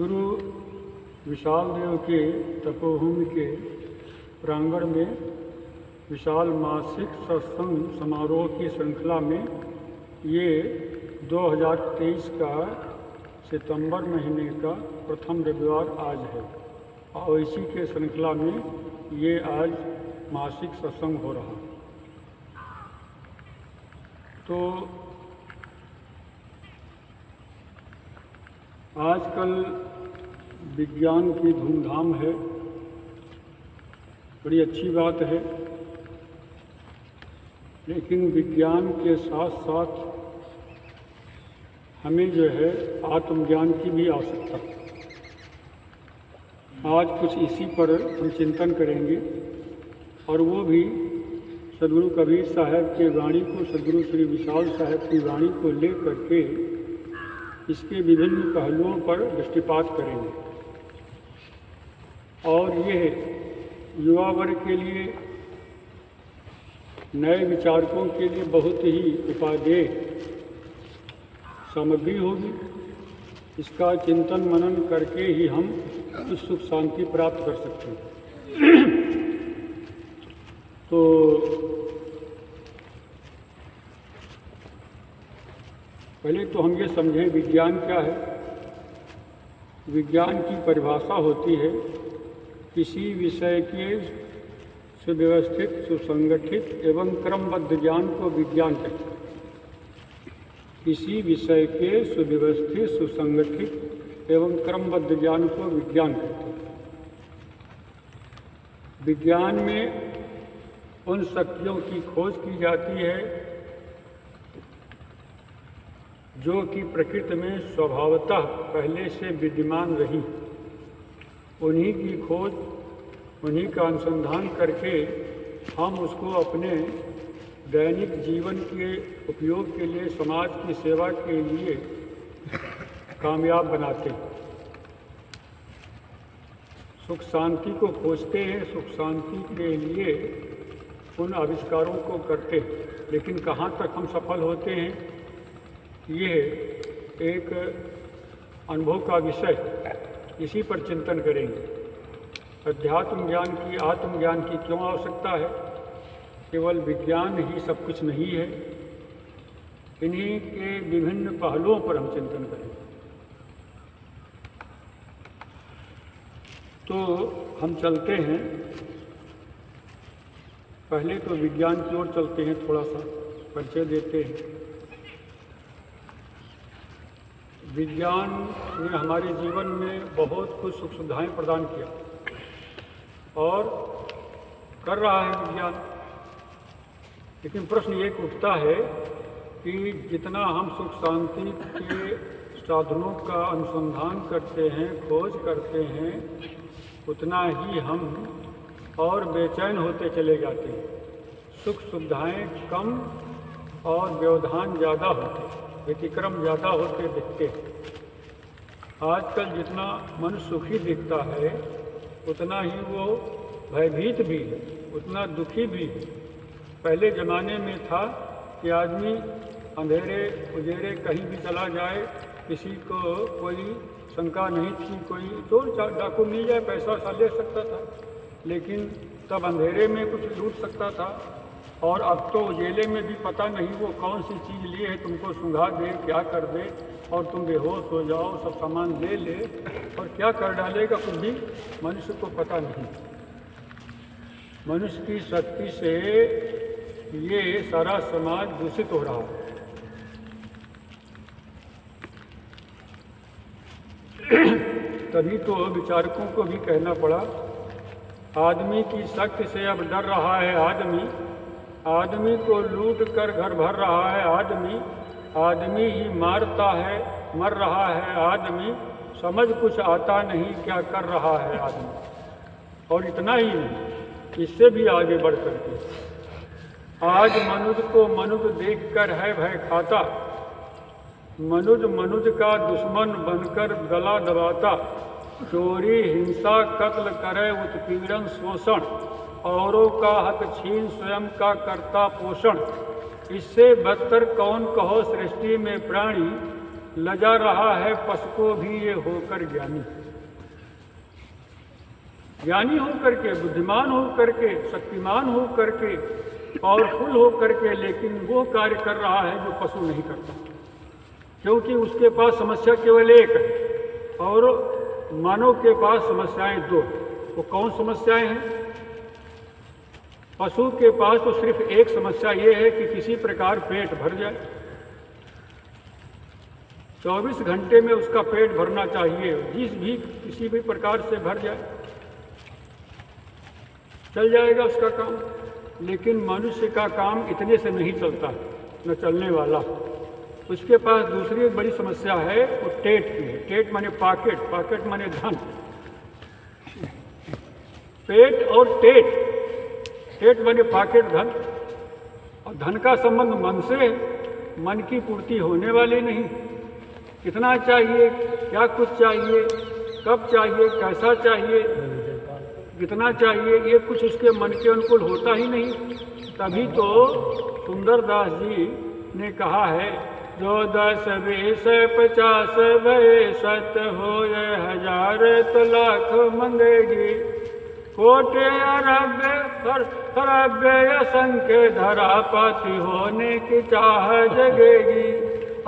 गुरु विशाल देव के तपोभूमि के प्रांगण में विशाल मासिक सत्संग समारोह की श्रृंखला में ये 2023 का सितंबर महीने का प्रथम रविवार आज है और इसी के श्रृंखला में ये आज मासिक सत्संग हो रहा। तो आजकल विज्ञान की धूमधाम है, बड़ी अच्छी बात है, लेकिन विज्ञान के साथ साथ हमें जो है आत्मज्ञान की भी आवश्यकता है। आज कुछ इसी पर हम चिंतन करेंगे और वो भी सदगुरु कबीर साहब के वाणी को, सदगुरु श्री विशाल साहब की वाणी को ले करके इसके विभिन्न पहलुओं पर दृष्टिपात करेंगे। और ये युवा वर्ग के लिए, नए विचारकों के लिए बहुत ही उपादेय सामग्री होगी। इसका चिंतन मनन करके ही हम इस सुख शांति प्राप्त कर सकते हैं। तो पहले तो हम ये समझें विज्ञान क्या है। विज्ञान की परिभाषा होती है किसी विषय के सुव्यवस्थित, सुसंगठित एवं क्रमबद्ध ज्ञान को विज्ञान कहते हैं। किसी विषय के सुव्यवस्थित, सुसंगठित एवं क्रमबद्ध ज्ञान को विज्ञान कहते हैं। विज्ञान में उन शक्तियों की खोज की जाती है जो कि प्रकृति में स्वभावतः पहले से विद्यमान रही। उन्हीं की खोज, उन्हीं का अनुसंधान करके हम उसको अपने दैनिक जीवन के उपयोग के लिए, समाज की सेवा के लिए कामयाब बनाते हैं। सुख शांति को खोजते हैं, सुख शांति के लिए उन आविष्कारों को करते हैं, लेकिन कहाँ तक हम सफल होते हैं ये एक अनुभव का विषय। इसी पर चिंतन करेंगे। अध्यात्म ज्ञान की, आत्मज्ञान की क्यों आवश्यकता है? केवल विज्ञान ही सब कुछ नहीं है। इन्हीं के विभिन्न पहलुओं पर हम चिंतन करेंगे। तो हम चलते हैं, पहले तो विज्ञान की ओर चलते हैं, थोड़ा सा परिचय देते हैं। विज्ञान ने हमारे जीवन में बहुत कुछ सुख सुविधाएँ प्रदान किया और कर रहा है विज्ञान। लेकिन प्रश्न ये उठता है कि जितना हम सुख शांति के साधनों का अनुसंधान करते हैं, खोज करते हैं, उतना ही हम और बेचैन होते चले जाते हैं। सुख सुविधाएँ कम और व्यवधान ज़्यादा होते, व्यतिक्रम ज़्यादा होते दिखते हैं। आजकल जितना मनुष्य सुखी दिखता है उतना ही वो भयभीत भी है, उतना दुखी भी है। पहले ज़माने में था कि आदमी अंधेरे उजेरे कहीं भी चला जाए, किसी को कोई शंका नहीं थी, कोई चोर डाकू मिल जाए पैसा सा ले सकता था। लेकिन तब अंधेरे में कुछ लूट सकता था, और अब तो उजेले में भी पता नहीं वो कौन सी चीज़ लिए है, तुमको सुंघा दे, क्या कर दे, और तुम बेहोश हो जाओ, सब सामान ले ले और क्या कर डालेगा कुछ भी मनुष्य को पता नहीं। मनुष्य की शक्ति से ये सारा समाज दूषित हो रहा है। तभी तो विचारकों को भी कहना पड़ा, आदमी की शक्ति से अब डर रहा है आदमी, आदमी को लूट कर घर भर रहा है आदमी, आदमी ही मारता है, मर रहा है आदमी, समझ कुछ आता नहीं क्या कर रहा है आदमी। और इतना ही नहीं, इससे भी आगे बढ़ करके आज मनुष्य को मनुष्य देखकर है भय खाता, मनुष्य मनुष्य का दुश्मन बनकर गला दबाता, चोरी हिंसा कत्ल करे उत्पीड़न शोषण, औरों का हक छीन स्वयं का करता पोषण। इससे बदतर कौन कहो सृष्टि में प्राणी, लजा रहा है पशु को भी ये होकर ज्ञानी। ज्ञानी हो करके, बुद्धिमान हो करके, शक्तिमान हो करके, पावरफुल हो करके, लेकिन वो कार्य कर रहा है जो पशु नहीं करता, क्योंकि उसके पास समस्या केवल एक है और मानव के पास समस्याएं दो। वो कौन समस्याएं हैं? पशु के पास तो सिर्फ एक समस्या ये है कि किसी प्रकार पेट भर जाए। 24 घंटे में उसका पेट भरना चाहिए, किसी भी प्रकार से भर जाए, चल जाएगा उसका काम। लेकिन मनुष्य का काम इतने से नहीं चलता, न चलने वाला। उसके पास दूसरी एक बड़ी समस्या है, वो टेट की है। टेट माने पॉकेट, पॉकेट माने धन। पेट और टेट, टेट माने पॉकेट, धन। और धन का संबंध मन से, मन की पूर्ति होने वाली नहीं। कितना चाहिए, क्या कुछ चाहिए, कब चाहिए, कैसा चाहिए, कितना चाहिए, ये कुछ उसके मन के अनुकूल होता ही नहीं। तभी तो सुंदरदास जी ने कहा है, जो 10 20 50 भय सत हो 1000 तो लाख मंगेगी। कोटे अरब्य असंख्य धरा पाती होने की चाह जगेगी।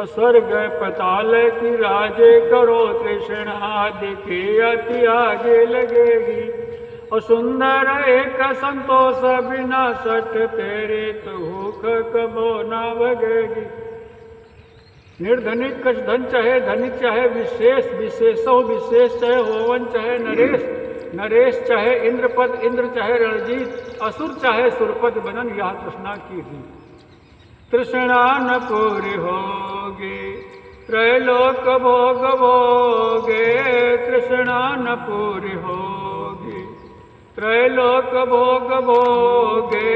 स्वर्ग पताल की राजे करो कृष्ण आदि की अति आगे लगेगी। और सुंदर एक संतोष बिना सट तेरे तो भूख कबो ना भगेगी। निर्धनिक कछ धन चाहे धनिक चाहे विशेष, विशेषो विशेष चाहे होवन चाहे नरेश, नरेश चाहे इंद्रपद इंद्र चाहे रणजीत, असुर चाहे सुरपद बनन यह तृष्णा की थी। तृष्णा न पूरी होगी त्रैलोक भोग भोगे। तृष्णा न पूरी होगी त्रैलोक भोग भोगे।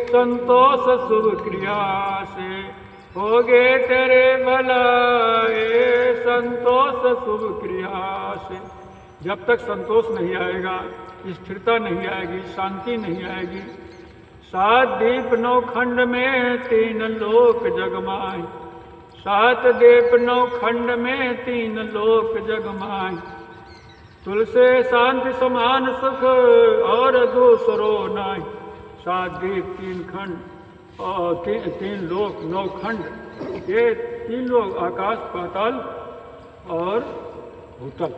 संतोष शुभ क्रिया से होगे तेरे भलाए। संतोष शुभ क्रिया से, जब तक संतोष नहीं आएगा, स्थिरता नहीं आएगी, शांति नहीं आएगी। 7 दीप 9 खंड में 3 लोक जगमाए। 7 दीप 9 खंड में 3 लोक जगमाए। तुलसे शांति समान सुख और दूसरो नाय। 7 दीप 3 खंड और 3 लोक 9 खंड, ये 3 लोक आकाश, पाताल और भूतल,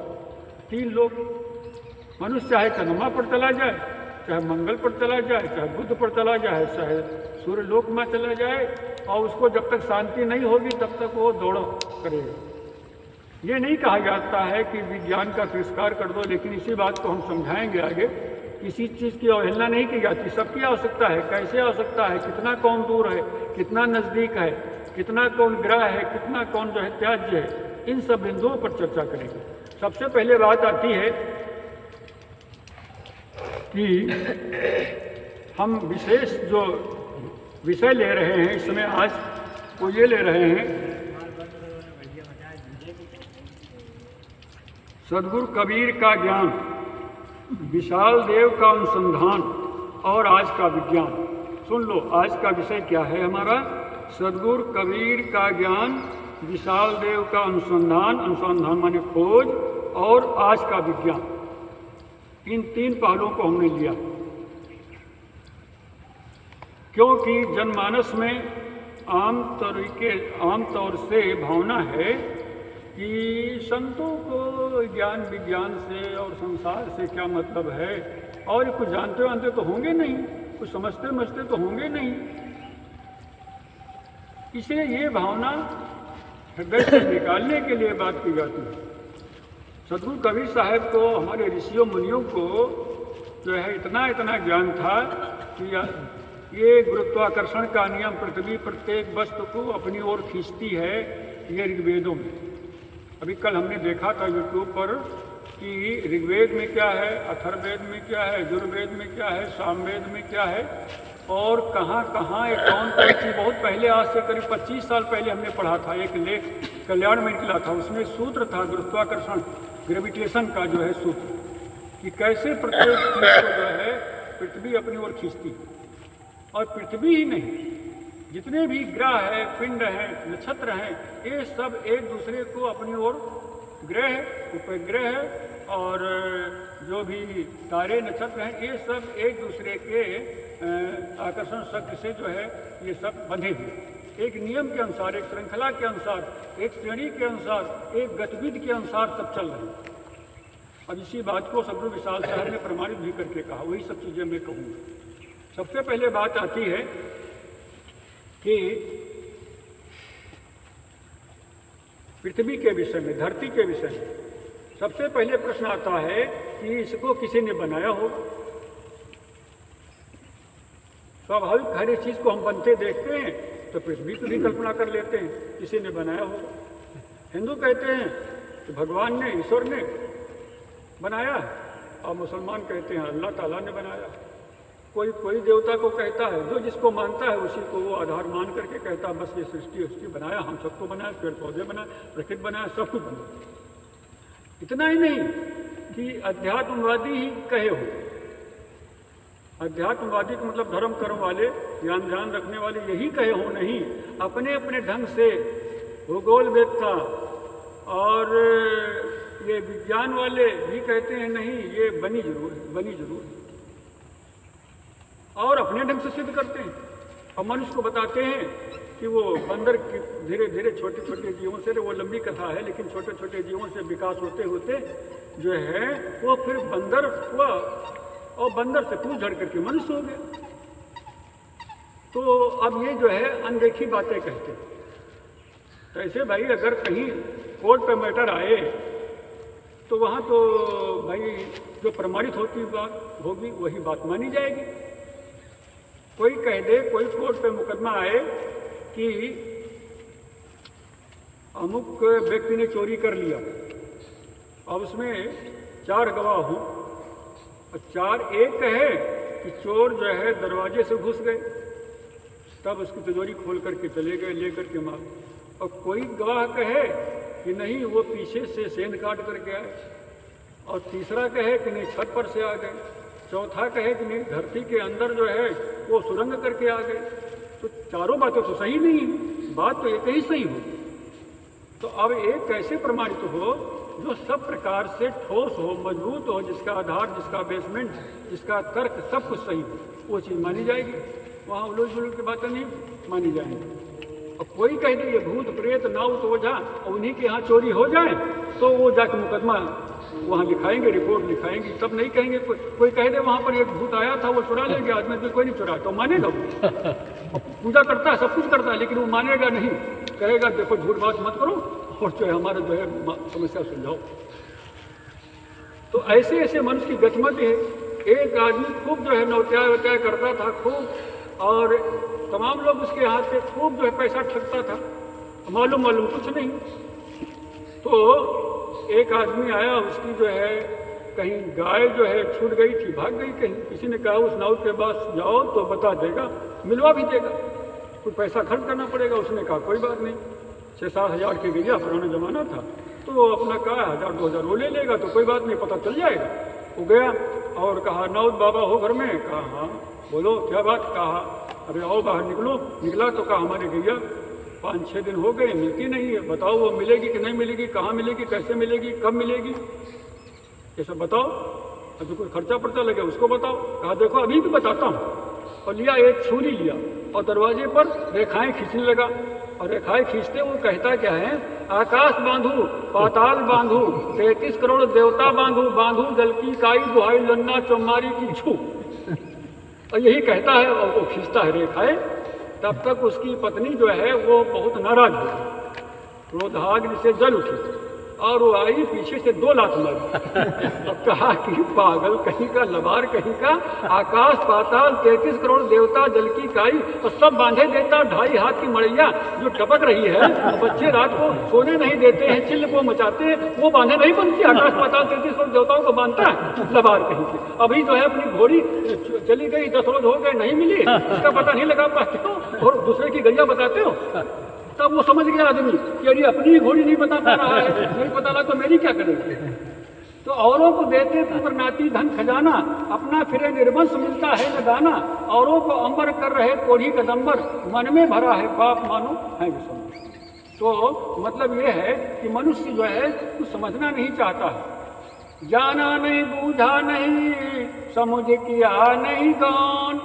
3 लोक। मनुष्य चाहे चंद्रमा पर चला जाए, चाहे मंगल पर चला जाए, चाहे बुध पर चला जाए, चाहे सूर्य लोक में चला जाए, और उसको जब तक शांति नहीं होगी तब तक वो दौड़ करेगा। ये नहीं कहा जाता है कि विज्ञान का तिरस्कार कर दो, लेकिन इसी बात को हम समझाएंगे आगे। किसी चीज़ की अवहेलना नहीं की जाती, सबकी आवश्यकता है। कैसे आवश्यकता है, कितना कौन दूर है, कितना नज़दीक है, कितना कौन ग्रह है, कितना कौन जो है त्याज्य है, इन सब बिंदुओं पर चर्चा करेंगे। सबसे पहले बात आती है कि हम विशेष जो विषय ले रहे हैं इस समय, आज वो ये ले रहे हैं सद्गुरु कबीर का ज्ञान, विशाल देव का अनुसंधान और आज का विज्ञान। सुन लो, आज का विषय क्या है हमारा? सद्गुरु कबीर का ज्ञान, विशाल देव का अनुसंधान, अनुसंधान माने खोज, और आज का विज्ञान। इन 3 पहलुओं को हमने लिया क्योंकि जनमानस में आम तौर से भावना है कि संतों को ज्ञान विज्ञान से और संसार से क्या मतलब है, और कुछ जानते वानते तो होंगे नहीं, कुछ समझते तो होंगे नहीं। इसलिए ये भावना हृदय से निकालने के लिए बात की जाती है। सद्गुरु कबीर साहब को, हमारे ऋषियों मुनियों को जो है इतना ज्ञान था कि ये गुरुत्वाकर्षण का नियम पृथ्वी प्रत्येक वस्तु को अपनी ओर खींचती है, ये ऋग्वेदों में। अभी कल हमने देखा था यूट्यूब पर कि ऋग्वेद में क्या है, अथर्ववेद में क्या है, यजुर्वेद में क्या है, सामवेद में क्या है, और कहाँ एक कौन सी। बहुत पहले, आज से करीब 25 साल पहले हमने पढ़ा था, एक लेख कल्याण में निकला था, उसमें सूत्र था गुरुत्वाकर्षण, ग्रेविटेशन का जो है सूत्र, कि कैसे प्रत्येक चीज को जो है पृथ्वी अपनी ओर खींचती। और पृथ्वी ही नहीं, जितने भी ग्रह हैं, पिंड हैं, नक्षत्र हैं, ये सब एक दूसरे को अपनी ओर, ग्रह, उपग्रह और जो भी तारे नक्षत्र हैं, ये सब एक दूसरे के आकर्षण शक्ति से जो है ये सब बंधे हुए, एक नियम के अनुसार, एक श्रृंखला के अनुसार, एक श्रेणी के अनुसार, एक गतिविधि के अनुसार सब चल रहे हैं। अब इसी बात को सदगुरु विशाल साहब ने प्रमाणित भी करके कहा, वही सब चीज़ें मैं कहूँगा। सबसे पहले बात आती है कि पृथ्वी के विषय में, धरती के विषय में सबसे पहले प्रश्न आता है कि इसको किसी ने बनाया हो। स्वाभाविक हर एक चीज़ को हम बनते देखते हैं तो पृथ्वी की भी कल्पना कर लेते हैं, किसी ने बनाया हो। हिंदू कहते हैं कि भगवान ने, ईश्वर ने बनाया है, और मुसलमान कहते हैं अल्लाह ताला ने बनाया। कोई देवता को कहता है, जो जिसको मानता है उसी को वो आधार मान करके कहता है बस ये सृष्टि बनाया, हम सबको बनाया, पेड़ पौधे बनाए, प्रकृति बनाया, सब कुछ बनाया। इतना ही नहीं कि अध्यात्मवादी ही कहे हो। अध्यात्मवादी का मतलब धर्म कर्म वाले, ज्ञान ध्यान रखने वाले यही कहे हो नहीं, अपने अपने ढंग से भूगोल वेदता और ये विज्ञान वाले भी कहते हैं नहीं ये बनी जरूर है, और अपने ढंग से सिद्ध करते हैं। और मनुष्य को बताते हैं कि वो बंदर धीरे धीरे छोटे छोटे जीवों से, वो लंबी कथा है लेकिन छोटे छोटे जीवों से विकास होते होते जो है वो फिर बंदर हुआ, और बंदर से पूछ झड़ करके मनुष्य हो गया। तो अब ये जो है अनदेखी बातें कहते हैं। तो ऐसे भाई अगर कहीं कोर्ट पे मैटर आए तो वहाँ तो भाई जो प्रमाणित होती बात होगी वही बात मानी जाएगी। कोई कह दे, कोई कोर्ट पे मुकदमा आए कि अमुक व्यक्ति ने चोरी कर लिया, अब उसमें 4 गवाह हों और 4 एक कहे कि चोर जो है दरवाजे से घुस गए, तब उसकी तिजोरी खोल करके चले गए ले करके मार, और कोई गवाह कहे कि नहीं वो पीछे से सेंध काट करके आए, और तीसरा कहे कि नहीं छत पर से आ गए, चौथा कहे कि नहीं धरती के अंदर जो है वो सुरंग करके आ गए। तो चारों बातें तो सही नहीं है, बात तो एक ही सही हो। तो अब एक कैसे प्रमाणित हो जो सब प्रकार से ठोस हो, मजबूत हो, जिसका आधार, जिसका बेसमेंट, जिसका तर्क सब कुछ सही हो, वो चीज़ मानी जाएगी। वहाँ उलझ जुलझ की बातें नहीं मानी जाएंगी। और कोई कह दे ये भूत प्रेत नाउत ओझा और उन्हीं के यहाँ चोरी हो जाए तो वो जाकर मुकदमा वहाँ लिखाएंगे, रिपोर्ट लिखाएंगे, तब नहीं कहेंगे। कोई कह दे वहाँ पर एक भूत आया था वो चुरा ले गया, आदमी भी कोई नहीं चुरा, तो मानेगा वो। पूजा करता है, सब कुछ करता है, लेकिन वो मानेगा नहीं, कहेगा देखो झूठ बात मत करो और जो है हमारे जो है समस्या सुलझाओ। तो ऐसे ऐसे मनुष्य की गतिमति है। एक आदमी खूब जो है नौत्याय करता था खूब, और तमाम लोग उसके हाथ से खूब जो है पैसा ठगता था, मालूम कुछ नहीं। तो एक आदमी आया, उसकी जो है कहीं गाय जो है छूट गई थी, भाग गई कहीं, किसी ने कहा उस नाउत के पास जाओ तो बता देगा, मिलवा भी देगा, कुछ पैसा खर्च करना पड़ेगा। उसने कहा कोई बात नहीं, 6-7 हज़ार के गया, पुराना ज़माना था, तो वो अपना कहा 1000-2000 वो ले लेगा, तो कोई बात नहीं, पता चल जाएगा। वो गया और कहा नाउत बाबा हो घर में? कहा हाँ। बोलो क्या बात? कहा अरे आओ बाहर निकलो। निकला तो कहा हमारे गैया 5-6 दिन हो गए, मिलती नहीं है, बताओ वो मिलेगी कि नहीं मिलेगी, कहाँ मिलेगी, कैसे मिलेगी, कब मिलेगी, ये सब बताओ। और जो कोई खर्चा पड़ता लगे उसको बताओ। कहा देखो अभी भी बताता हूँ। और लिया एक छुरी लिया और दरवाजे पर रेखाएं खींचने लगा, और रेखाएं खींचते वो कहता क्या है, आकाश बांधू पाताल बांधू 33 करोड़ देवता बांधू, बांधू जल की काई दुहाई लन्ना चौमारी की छू। और यही कहता है और वो खींचता है रेखाएं। तब तक उसकी पत्नी जो है वो बहुत नाराज हुई, क्रोधाग्नि से जल उठी और वो आई पीछे से 2 लात मारी। और कहा कि पागल कहीं का, लबार कहीं का, आकाश पाताल 33 करोड़ देवता जल की काई और सब बांधे देता 2.5 हाथ की मड़ैया जो टपक रही है, बच्चे रात को सोने नहीं देते हैं, चिल्ल को मचाते हैं, वो बांधे नहीं बनती। आकाश पाताल 33 करोड़ देवताओं को बांधता है, लबार कहीं की। अभी जो है अपनी घोड़ी चली गई, 10 रोज हो गए, नहीं मिली, इसका पता नहीं लगा पाते हो और दूसरे की गैया बताते हो। तब वो समझ गया आदमी कि अरे अपनी ही घोड़ी नहीं बता पा रहा है, नहीं पता लगा तो मेरी क्या करेगी। तो औरों को देते पुत्र नाती धन खजाना, अपना फिरे निर्वंश मिलता है न दाना। औरों को अंबर कर रहे कोढ़ी कदम्बर, मन में भरा है पाप मानो है विषम। तो मतलब ये है कि मनुष्य जो है कुछ समझना नहीं चाहता है, जाना नहीं बूझा नहीं, समझ किया नहीं कौन।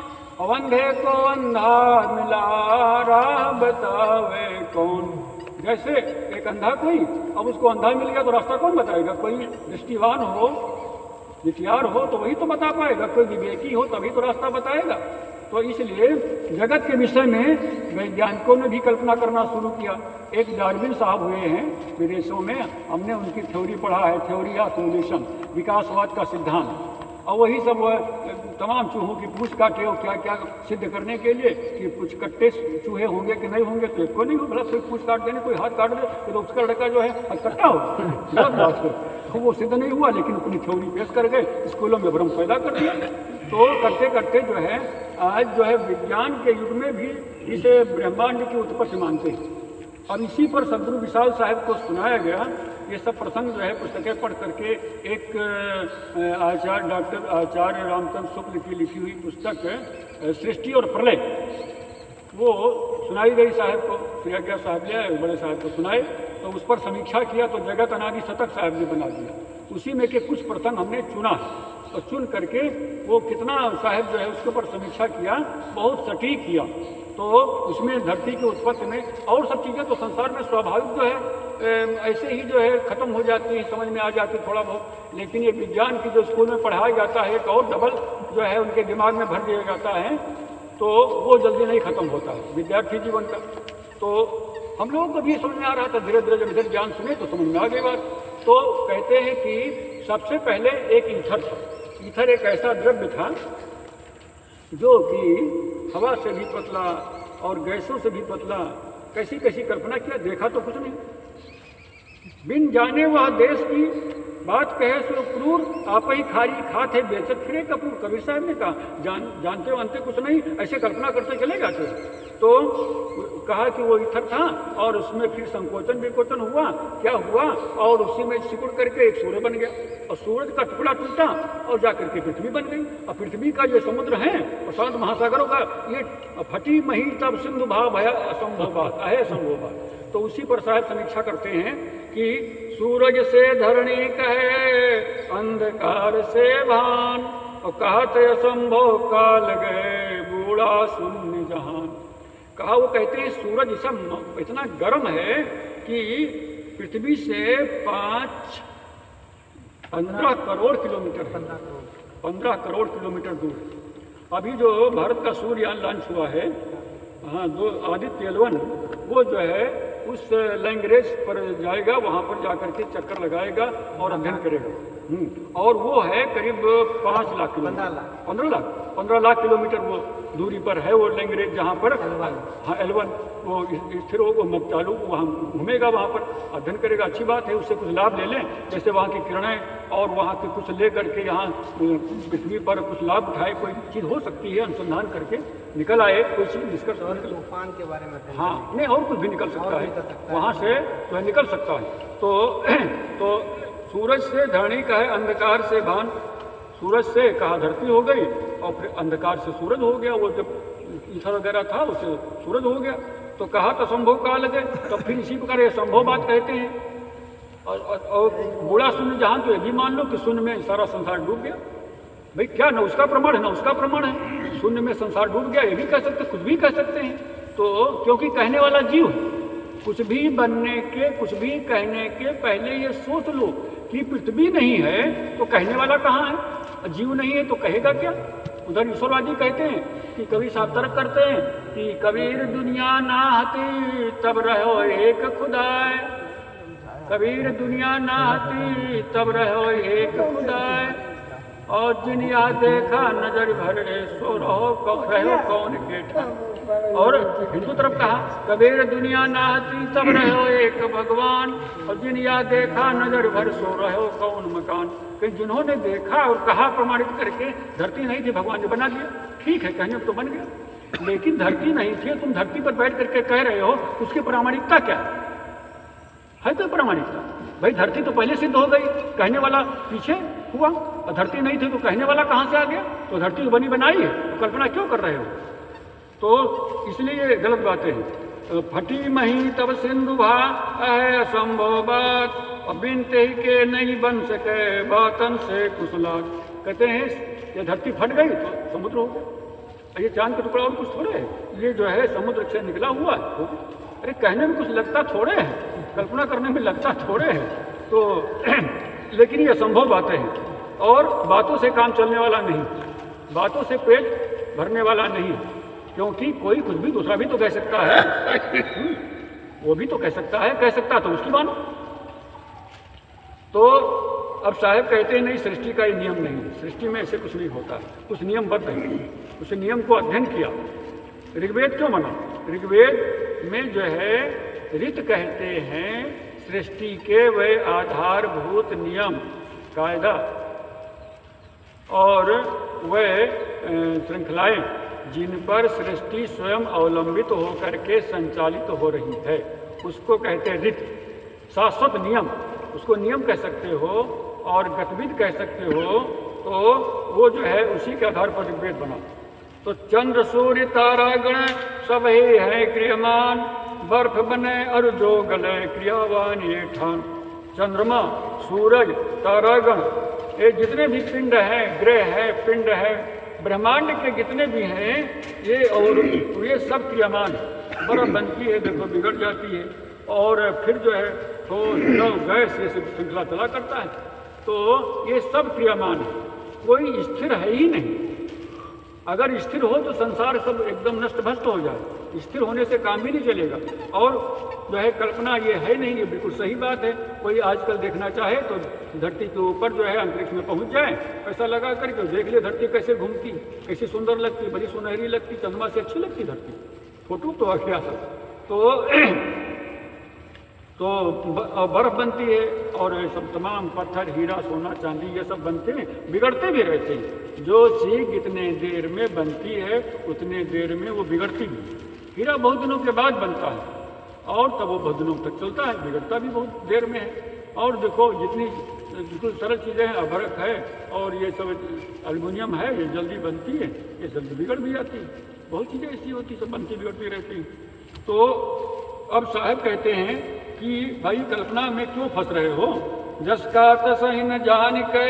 अंधे को अंधा मिला राह बतावे कौन। जैसे एक अंधा कोई, अब उसको अंधा मिल गया तो रास्ता कौन बताएगा? कोई दृष्टिवान हो, विचार हो तो वही तो बता पाएगा, कोई विवेकी हो तभी तो रास्ता बताएगा। तो इसलिए जगत के विषय में वैज्ञानिकों ने भी कल्पना करना शुरू किया। एक डार्विन साहब हुए हैं विदेशों में, हमने उनकी थ्योरी पढ़ा है, थ्योरी ऑफ इवोल्यूशन, विकासवाद का सिद्धांत। और वही सब तमाम चूहों की पूछ काटे और क्या क्या सिद्ध करने के लिए कि कुछ कट्टे चूहे होंगे कि नहीं होंगे, तो एक को नहीं हो, भला सिर्फ पूछ काट देने, कोई हाथ काट दे तो उसका लड़का जो है कट्टा हो तो वो सिद्ध नहीं हुआ, लेकिन अपनी थ्योरी पेश कर गए, स्कूलों में भ्रम पैदा कर दिया। तो करते करते जो है आज जो है विज्ञान के युग में भी इसे ब्रह्मांड की उत्पत्ति मानते हैं। और इसी पर सदगुरु विशाल साहब को सुनाया गया ये सब प्रसंग जो है पुस्तकें पढ़ करके। एक डॉक्टर आचार्य रामचंद्र शुक्ल की लिखी हुई पुस्तक सृष्टि और प्रलय, वो सुनाई गई साहब को, श्री साहब ने बड़े साहब को सुनाए, तो उस पर समीक्षा किया तो जगत अनादि शतक साहब ने बना दिया। उसी में के कुछ प्रसंग हमने चुना और चुन करके वो कितना साहब जो है उसके ऊपर समीक्षा किया, बहुत सटीक किया। तो उसमें धरती की उत्पत्ति में और सब चीज़ें तो संसार में स्वाभाविक जो है ऐसे ही जो है ख़त्म हो जाती है, समझ में आ जाती है थोड़ा बहुत। लेकिन ये विज्ञान की जो स्कूल में पढ़ाया जाता है एक और डबल जो है उनके दिमाग में भर दिया जाता है, तो वो जल्दी नहीं ख़त्म होता है विद्यार्थी जीवन का। तो हम लोगों को भी समझ में आ रहा था, धीरे धीरे जब इधर ज्ञान सुने तो समझ में आ गई बात। तो कहते हैं कि सबसे पहले एक ईथर था। ईथर एक ऐसा द्रव्य था जो कि हवा से भी पतला और गैसों से भी पतला। कैसी कैसी कल्पना किया, देखा तो कुछ नहीं। बिन जाने वह देश की बात कहे सो क्रूर, आप ही खारी खात है बेचत फिरे कपूर। कबीर साहब ने कहा जानते वानते कुछ नहीं, ऐसे कल्पना करते चले जाते। तो कहा कि वो इथर था और उसमें फिर संकोचन विकोचन हुआ, क्या हुआ, और उसी में सिकुड़ करके एक सूर्य बन गया और सूरज का टुकड़ा टूटा और जाकर के पृथ्वी बन गई। और पृथ्वी का जो समुद्र है और शांत महासागरों का ये फटी मही तब सिंधु भाव भया असंभव बात है, असंभव बात। तो उसी पर साहब समीक्षा करते हैं कि सूरज से धरणी कहे अंधकार से भान, और कहत असंभव काल गए बूढ़ा शून्य जहान। कहा वो कहते हैं सूरज इतना गर्म है कि पृथ्वी से 15 करोड़ किलोमीटर, 15 करोड़ किलोमीटर दूर। अभी जो भारत का सूर्ययान लॉन्च हुआ है, हाँ, जो आदित्य L1, वो जो है उस लैंग्वेज पर जाएगा, वहाँ पर जाकर के चक्कर लगाएगा और अध्ययन करेगा। और वो है करीब 5 लाख किलोमीटर, 15 लाख किलोमीटर वो दूरी पर है वो लैंग्वेज, जहाँ पर हाँ L1 वो स्थिर हो, मत चालू वहाँ घूमेगा, वहाँ पर अध्ययन करेगा। अच्छी बात है, उससे कुछ लाभ ले लें, जैसे वहाँ की किरणें और वहाँ के कुछ ले करके यहाँ पृथ्वी पर कुछ लाभ उठाए, कोई चीज़ हो सकती है, अनुसंधान करके निकल आए, कोई चीज़ निष्कर्ष तूफान के बारे में। हाँ, नहीं और कुछ भी निकल सकता है वहाँ से, तो निकल सकता है। तो सूरज से धरणी का है अंधकार से भान, सूरज से कहा धरती हो गई और फिर अंधकार से सूरज हो गया। वो जब ईथर वगैरह था उससे सूरज हो गया। तो कहा तो संभव कहा लगे, तो फिर इसी प्रकार ये संभव बात कहते हैं। और बूढ़ा शून्य जहान, तो ये भी मान लो कि शून्य में सारा संसार डूब गया। भाई क्या न उसका प्रमाण है न उसका प्रमाण है, शून्य में संसार डूब गया, ये भी कह सकते, कुछ भी कह सकते हैं। तो क्योंकि कहने वाला जीव है, कुछ भी बनने के, कुछ भी कहने के पहले ये सोच लो कि पृथ्वी नहीं है तो कहने वाला कहाँ है, जीव नहीं है तो कहेगा क्या। उधर ईश्वरवादी कहते हैं कि कभी साफ तर्क करते हैं कि कबीर दुनिया ना हती तब रहो एक खुदाए, कबीर दुनिया ना हती तब रहो एक खुदाए, और जिन या देखा नजर भरे सो रहो कौन केठा। और हिंदू तरफ कहा कबीर दुनिया ना हती तब रहो एक भगवान, और जिन या देखा नजर भर सो रहो कौन मकान। कि जिन्होंने देखा और कहा प्रमाणित करके धरती नहीं थी, भगवान ने बना दिया। ठीक है, कहने तो बन गया, लेकिन धरती नहीं थी, तुम धरती पर बैठ करके कह रहे हो, उसकी प्रामाणिकता क्या है तो प्रामाणिकता? भाई धरती तो पहले सिद्ध हो गई, कहने वाला पीछे हुआ, और धरती नहीं थी तो कहने वाला कहाँ से आ गया? तो धरती बनी बनाई है, तो कल्पना क्यों कर रहे हो? तो इसलिए ये गलत बातें हैं। फटी मही तब सिंधु भा है असंभव बात, और बिनते ही के नहीं बन सके बातन से कुशलात। कहते हैं ये धरती फट गई तो समुद्र हो गया, ये चांद का टुकड़ा और कुछ थोड़े है, ये जो है समुद्र से निकला हुआ है। अरे कहने में कुछ लगता थोड़े है, कल्पना करने में लगता थोड़े है। तो लेकिन ये असंभव बातें हैं, और बातों से काम चलने वाला नहीं, बातों से पेट भरने वाला नहीं, क्योंकि कोई कुछ भी दूसरा भी तो कह सकता है, वो भी तो कह सकता है, कह सकता तो उसकी मानो। तो अब साहब कहते हैं नहीं, सृष्टि का ये नियम नहीं, सृष्टि में ऐसे कुछ नहीं होता, कुछ नियमबद्ध है, उस नियम को अध्ययन किया। ऋग्वेद क्यों बना? ऋग्वेद में जो है ऋत कहते हैं सृष्टि के वह आधारभूत नियम कायदा और वह श्रृंखलाएं जिन पर सृष्टि स्वयं अवलंबित होकर के संचालित हो रही है, उसको कहते हैं ऋत। शाश्वत नियम, उसको नियम कह सकते हो और गतिविधि कह सकते हो, तो वो जो है उसी के आधार पर ऋग्वेद बना। तो चंद्र सूर्य तारागण सब ही है क्रियमान, बर्फ बने और जो गले क्रियावान ये ठान। चंद्रमा, सूरज, तारागण, ये जितने भी पिंड हैं, ग्रह है, पिंड है, ब्रह्मांड के जितने भी हैं, ये और ये सब क्रियामान। बर्फ बनती है, देखो बिगड़ जाती है, और फिर जो है तो गैस ये सब श्रृंखला चला करता है। तो ये सब क्रियामान है, कोई स्थिर है ही नहीं। अगर स्थिर हो तो संसार सब एकदम नष्ट भ्रष्ट हो जाए, स्थिर होने से काम भी नहीं चलेगा। और जो है कल्पना ये है नहीं, ये बिल्कुल सही बात है। कोई आजकल देखना चाहे तो धरती के ऊपर जो है अंतरिक्ष में पहुंच जाए, पैसा लगा करके देख ले धरती कैसे घूमती, कैसी सुंदर लगती, बड़ी सुनहरी लगती, चंद्रमा से अच्छी लगती धरती, फोटो तो क्या सब। तो बर्फ बनती है, और सब तमाम पत्थर, हीरा, सोना, चांदी ये सब बनते हैं, बिगड़ते भी रहते हैं। जो चीज़ जितने देर में बनती है उतने देर में वो बिगड़ती भी। हीरा बहुत दिनों के बाद बनता है, और तब वो बहुत दिनों तक चलता है, बिगड़ता भी बहुत देर में है। और देखो जितनी बिल्कुल सरल चीज़ें हैं, अभरक है और ये सब एल्युमिनियम है, ये जल्दी बनती है, ये जल्दी बिगड़ भी जाती है। बहुत चीज़ें ऐसी होती सब बनती बिगड़ती रहती हैं। तो अब साहब कहते हैं कि भाई कल्पना में क्यों फंस रहे हो? जस का तसहि न जान के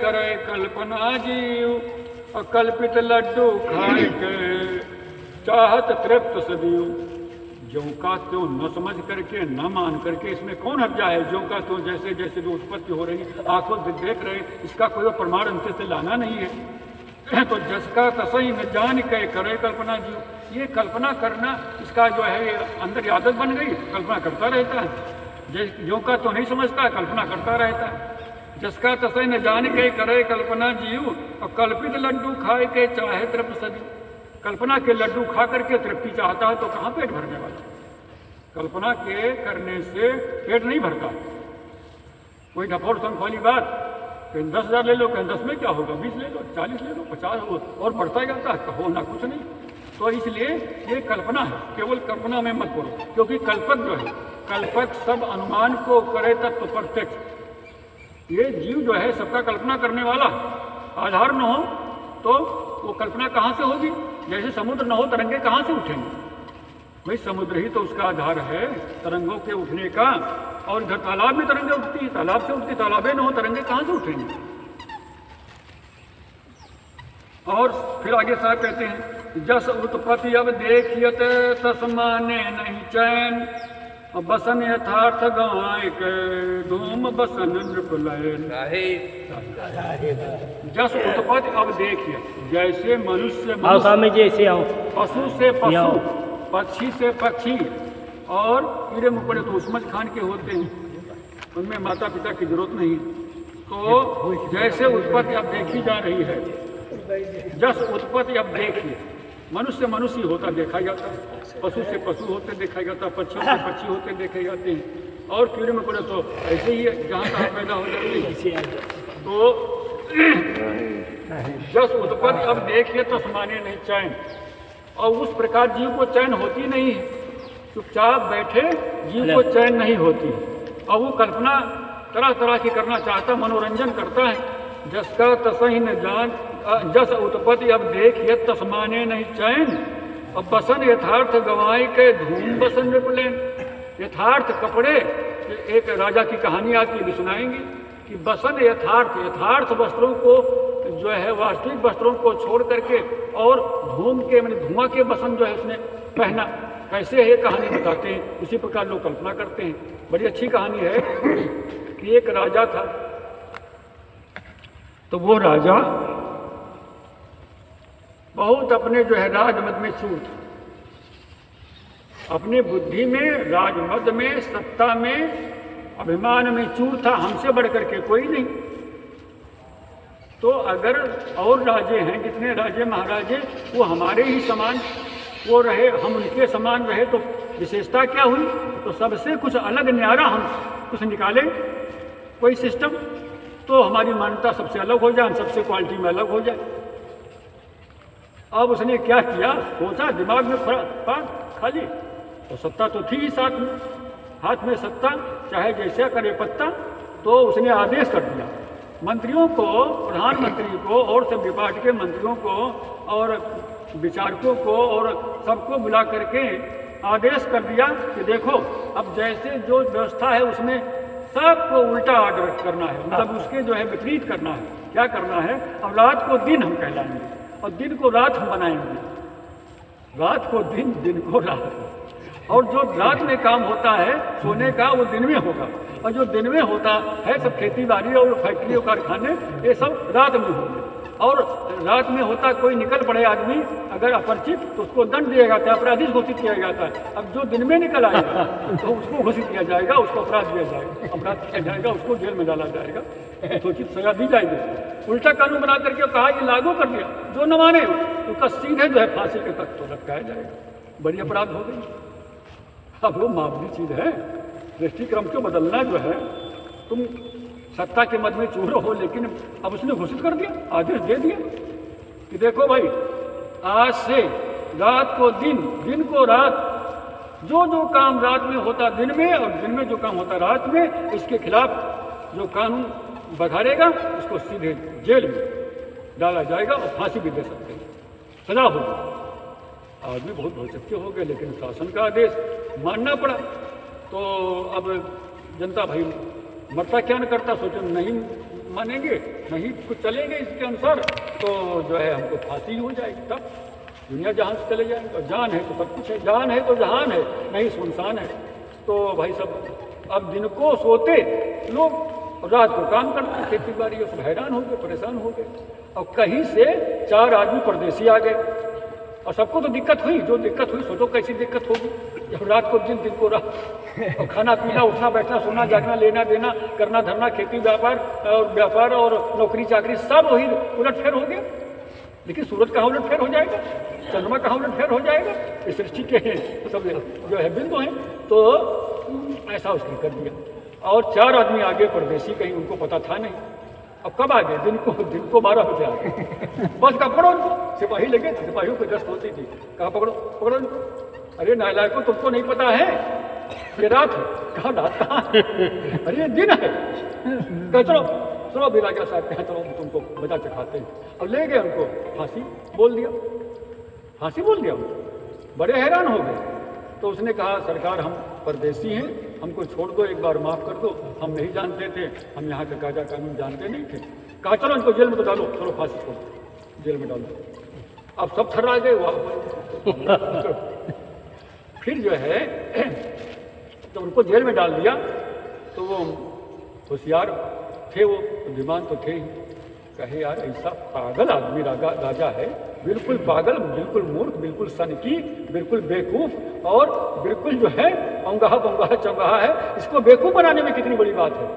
करे कल्पना जीव, अकल्पित लड्डू खाए के चाहत तृप्त सदीव। ज्यों का त्यों न समझ करके, न मान करके, इसमें कौन हट जाए? ज्यों का त्यों, जैसे जैसे जो उत्पत्ति हो रही आंखों से देख रहे, इसका कोई प्रमाण अंत से लाना नहीं है। तो जसका तसही न जान के करे कल्पना जीव, ये कल्पना करना इसका जो है अंदर आदत बन गई, कल्पना करता रहता है। ज्यों का तो नहीं समझता, कल्पना करता रहता है। जसका तसही न जान के करे कल्पना जीव, और कल्पित लड्डू खाए के चाहे तृप्त सदी। कल्पना के लड्डू खा करके तृप्ति चाहता है तो कहाँ पेट भरने वाला? कल्पना के करने से पेट नहीं भरता। कोई ढपोड़ संख वाली बात, कहीं 10,000 ले लो, कहीं 10 में क्या होगा, 20 ले लो, 40 ले लो, 50 हो, और बढ़ता ही जाता है, होना कुछ नहीं। तो इसलिए ये कल्पना है, केवल कल्पना में मत करो, क्योंकि कल्पक जो है, कल्पक सब अनुमान को करे तत्व प्रत्यक्ष। ये जीव जो है सबका कल्पना करने वाला, आधार न हो तो वो कल्पना कहाँ से होगी? जैसे समुद्र न हो तरंगे कहाँ से उठेंगे? भाई समुद्र ही तो उसका आधार है तरंगों के उठने का। और इधर तालाब में तरंगे उठती है, तालाब से उठती, तालाबे न हो तरंगे कहाँ से उठेंगे? और फिर आगे साहब कहते हैं जस उत्पत्ति अब देखियत तस माने नहीं चैन, बसन यथार्थ गवाए के धूम बसन नृपलयन। जस उत्पत्ति अब देखिए, जैसे मनुष्य पशु से पशु, पक्षी से पक्षी, और कीड़े मकोड़े तो उसमझ खान के होते हैं, उनमें माता पिता की जरूरत नहीं। तो जैसे उत्पत्ति अब देखी जा रही है, जस उत्पत्ति अब देखिए, मनुष्य मनुष्य होता देखा जाता है, पशु से पशु होते देखा जाता है, पक्षियों से पक्षी होते देखे जाते हैं, और कीड़े मकोड़े तो ऐसे ही है जहाँ तहाँ पैदा हो जाते हैं। तो जस उत्पत्ति अब देखिए तो समाने नहीं चैन, और उस प्रकार जीव को चैन होती नहीं है। चुपचाप बैठे जीव को चैन नहीं होती, और वो कल्पना तरह तरह की करना चाहता, मनोरंजन करता है। जस का तसही न जान जस उत्पत्ति अब देख यत तस्माने नहीं चैन। अब बसन यथार्थ गवाई के धूम बसन विपलेन। यथार्थ कपड़े, एक राजा की कहानी आपकी भी सुनाएंगी कि बसन यथार्थ वस्त्रों को जो है वास्तविक वस्त्रों को छोड़ करके और धूम के मैंने धुआं के बसन जो है उसने पहना। कैसे है कहानी बताते हैं, उसी प्रकार लोग कल्पना करते हैं। बड़ी अच्छी कहानी है कि एक राजा था, तो वो राजा बहुत अपने जो है राजमद में चूर था, अपनी बुद्धि में, राजमद में, सत्ता में, अभिमान में चूर था, हमसे बढ़ करके कोई नहीं। तो अगर और राजे हैं, जितने राजे महाराजे वो हमारे ही समान वो रहे, हम उनके समान रहे, तो विशेषता क्या हुई? तो सबसे कुछ अलग न्यारा हम कुछ निकाले, कोई सिस्टम, तो हमारी मान्यता सबसे अलग हो जाए, सबसे क्वालिटी में अलग हो जाए। अब उसने क्या किया, सोचा, दिमाग में खाली, तो सत्ता तो थी ही साथ में, हाथ में सत्ता, चाहे जैसे करे पत्ता। तो उसने आदेश कर दिया मंत्रियों को, प्रधानमंत्री को और सब विभाग के मंत्रियों को और विचारकों को और सबको बुला करके आदेश कर दिया कि देखो, अब जैसे जो व्यवस्था है उसमें सबको उल्टा आर्डर करना है, मतलब उसके जो है विपरीत करना है। क्या करना है? अब रात को दिन हम कहलाएंगे और दिन को रात हम बनाएंगे, रात को दिन, दिन को रात। और जो रात में काम होता है सोने का, वो दिन में होगा, और जो दिन में होता है सब खेती बाड़ी और फैक्ट्री और कारखाने, ये सब रात में होंगे। और रात में होता कोई निकल पड़े आदमी अगर अपरिचित, तो उसको दंड दिया जाता है, अपराधी घोषित किया जाता है। अब जो दिन में निकल आएगा तो उसको घोषित किया जाएगा, उसको अपराध दिया जाएगा, अपराध किया जाएगा, उसको जेल में डाला जाएगा, उचित सजा दी जाएगी। उल्टा कानून बना करके कहा ये लागू कर दिया, जो न माने उसका सीधे जो है फांसी के तक तो लटकाया जाएगा। बड़ी अपराध हो गई। अब वो मामूली चीज़ है, दृष्टिक्रम को बदलना जो है, तुम सत्ता के मद में चूर हो, लेकिन अब उसने घोषित कर दिया, आदेश दे दिया कि देखो भाई, आज से रात को दिन, दिन को रात, जो जो काम रात में होता दिन में और दिन में जो काम होता रात में, इसके खिलाफ जो कानून बघारेगा उसको सीधे जेल में डाला जाएगा और फांसी भी दे सकते हैं, सजा होगी। आदमी बहुत भड़कते हो गए, लेकिन शासन का आदेश मानना पड़ा। तो अब जनता भाई मरता क्या न करता, सोचो नहीं मानेंगे, नहीं कुछ चलेंगे इसके अनुसार, तो जो है हमको फांसी हो जाएगी, तब दुनिया जहान से चले जाएंगे। और जान है तो सब कुछ है, जान है तो जहान है, नहीं सुनसान है। तो भाई सब अब दिन को सोते लोग, रात को काम करते, खेती बाड़ी, सब हैरान हो गए, परेशान हो गए। और कहीं से 4 आदमी परदेसी आ गए, और सबको तो दिक्कत हुई, जो दिक्कत हुई सोचो कैसी दिक्कत होगी, जब रात को दिन, दिन को रात, और खाना पीना, उठना बैठना, सोना जागना, लेना देना, करना धरना, खेती व्यापार और नौकरी चाकरी सब वही उलटफेर हो गया। लेकिन सूरज कहाँ उलटफेर हो जाएगा, चंद्रमा कहाँ उलटफेर हो जाएगा, इस सृष्टि के सब जो है बिंदु हैं। तो ऐसा उसने कर दिया। और 4 आदमी आगे परदेसी, कहीं उनको पता था नहीं। अब कब आ गए? दिन को 12 बजे आ गए। बस का पकड़ो उनको, सिपाही लगे, सिपाहियों को गश्त होती थी, कहा पकड़ो उनको। अरे नालायकों, तुमको नहीं पता है ये रात है? कहा रात कहाँ? अरे दिन है। कहा चलो अभी राजा साहब कहें, चलो तुमको मजा चखाते हैं। अब ले गए उनको, फांसी बोल दिया उनको। बड़े हैरान हो गए। तो उसने कहा सरकार, हम परदेसी हैं, हमको छोड़ दो, एक बार माफ़ कर दो, हम नहीं जानते थे, हम यहाँ का कायदा कानून जानते नहीं थे। कहा चलो इनको जेल में तो डालो, चलो फांसी छोड़ो, जेल में डालो। अब सब थर्रा गए वहाँ। फिर जो है तो उनको जेल में डाल दिया। तो वो होशियार थे, वो बुद्धिमान तो थे ही। कहे यार ऐसा पागल आदमी राजा है, बिल्कुल पागल, बिल्कुल मूर्ख, बिल्कुल सनकी, बिल्कुल बेवकूफ़ और बिल्कुल जो है औंगाहा चौंगाहा है। इसको बेवकूफ़ बनाने में कितनी बड़ी बात है।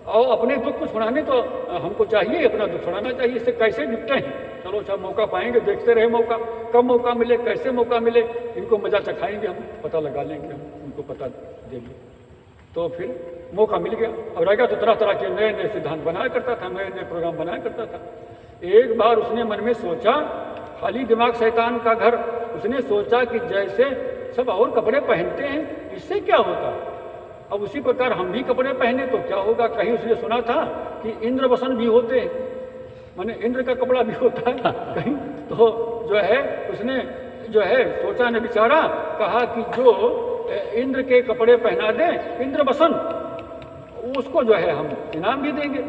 और अपने दुख को छुड़ाने तो हमको चाहिए, अपना दुख छुड़ाना चाहिए। इससे कैसे निपटे हैं? चलो अच्छा मौका पाएंगे, देखते रहे मौका, कब मौका मिले, कैसे मौका मिले, इनको मजा चखाएंगे, हम पता लगा लेंगे, हम उनको पता देंगे। तो फिर मौका मिल गया। और राजा तो तरह तरह के नए नए सिद्धांत बनाया करता था, नए नए प्रोग्राम बनाया करता था। एक बार उसने मन में सोचा, खाली दिमाग शैतान का घर, उसने सोचा कि जैसे सब और कपड़े पहनते हैं, इससे क्या होता, अब उसी प्रकार हम भी कपड़े पहने तो क्या होगा, कहीं उसने सुना था कि इंद्र वसन भी होते हैं, माने इंद्र का कपड़ा भी होता है कहीं, तो जो है उसने जो है सोचा ने बिचारा, कहा कि जो इंद्र के कपड़े पहना दे इंद्र वसन, उसको जो है हम इनाम भी देंगे।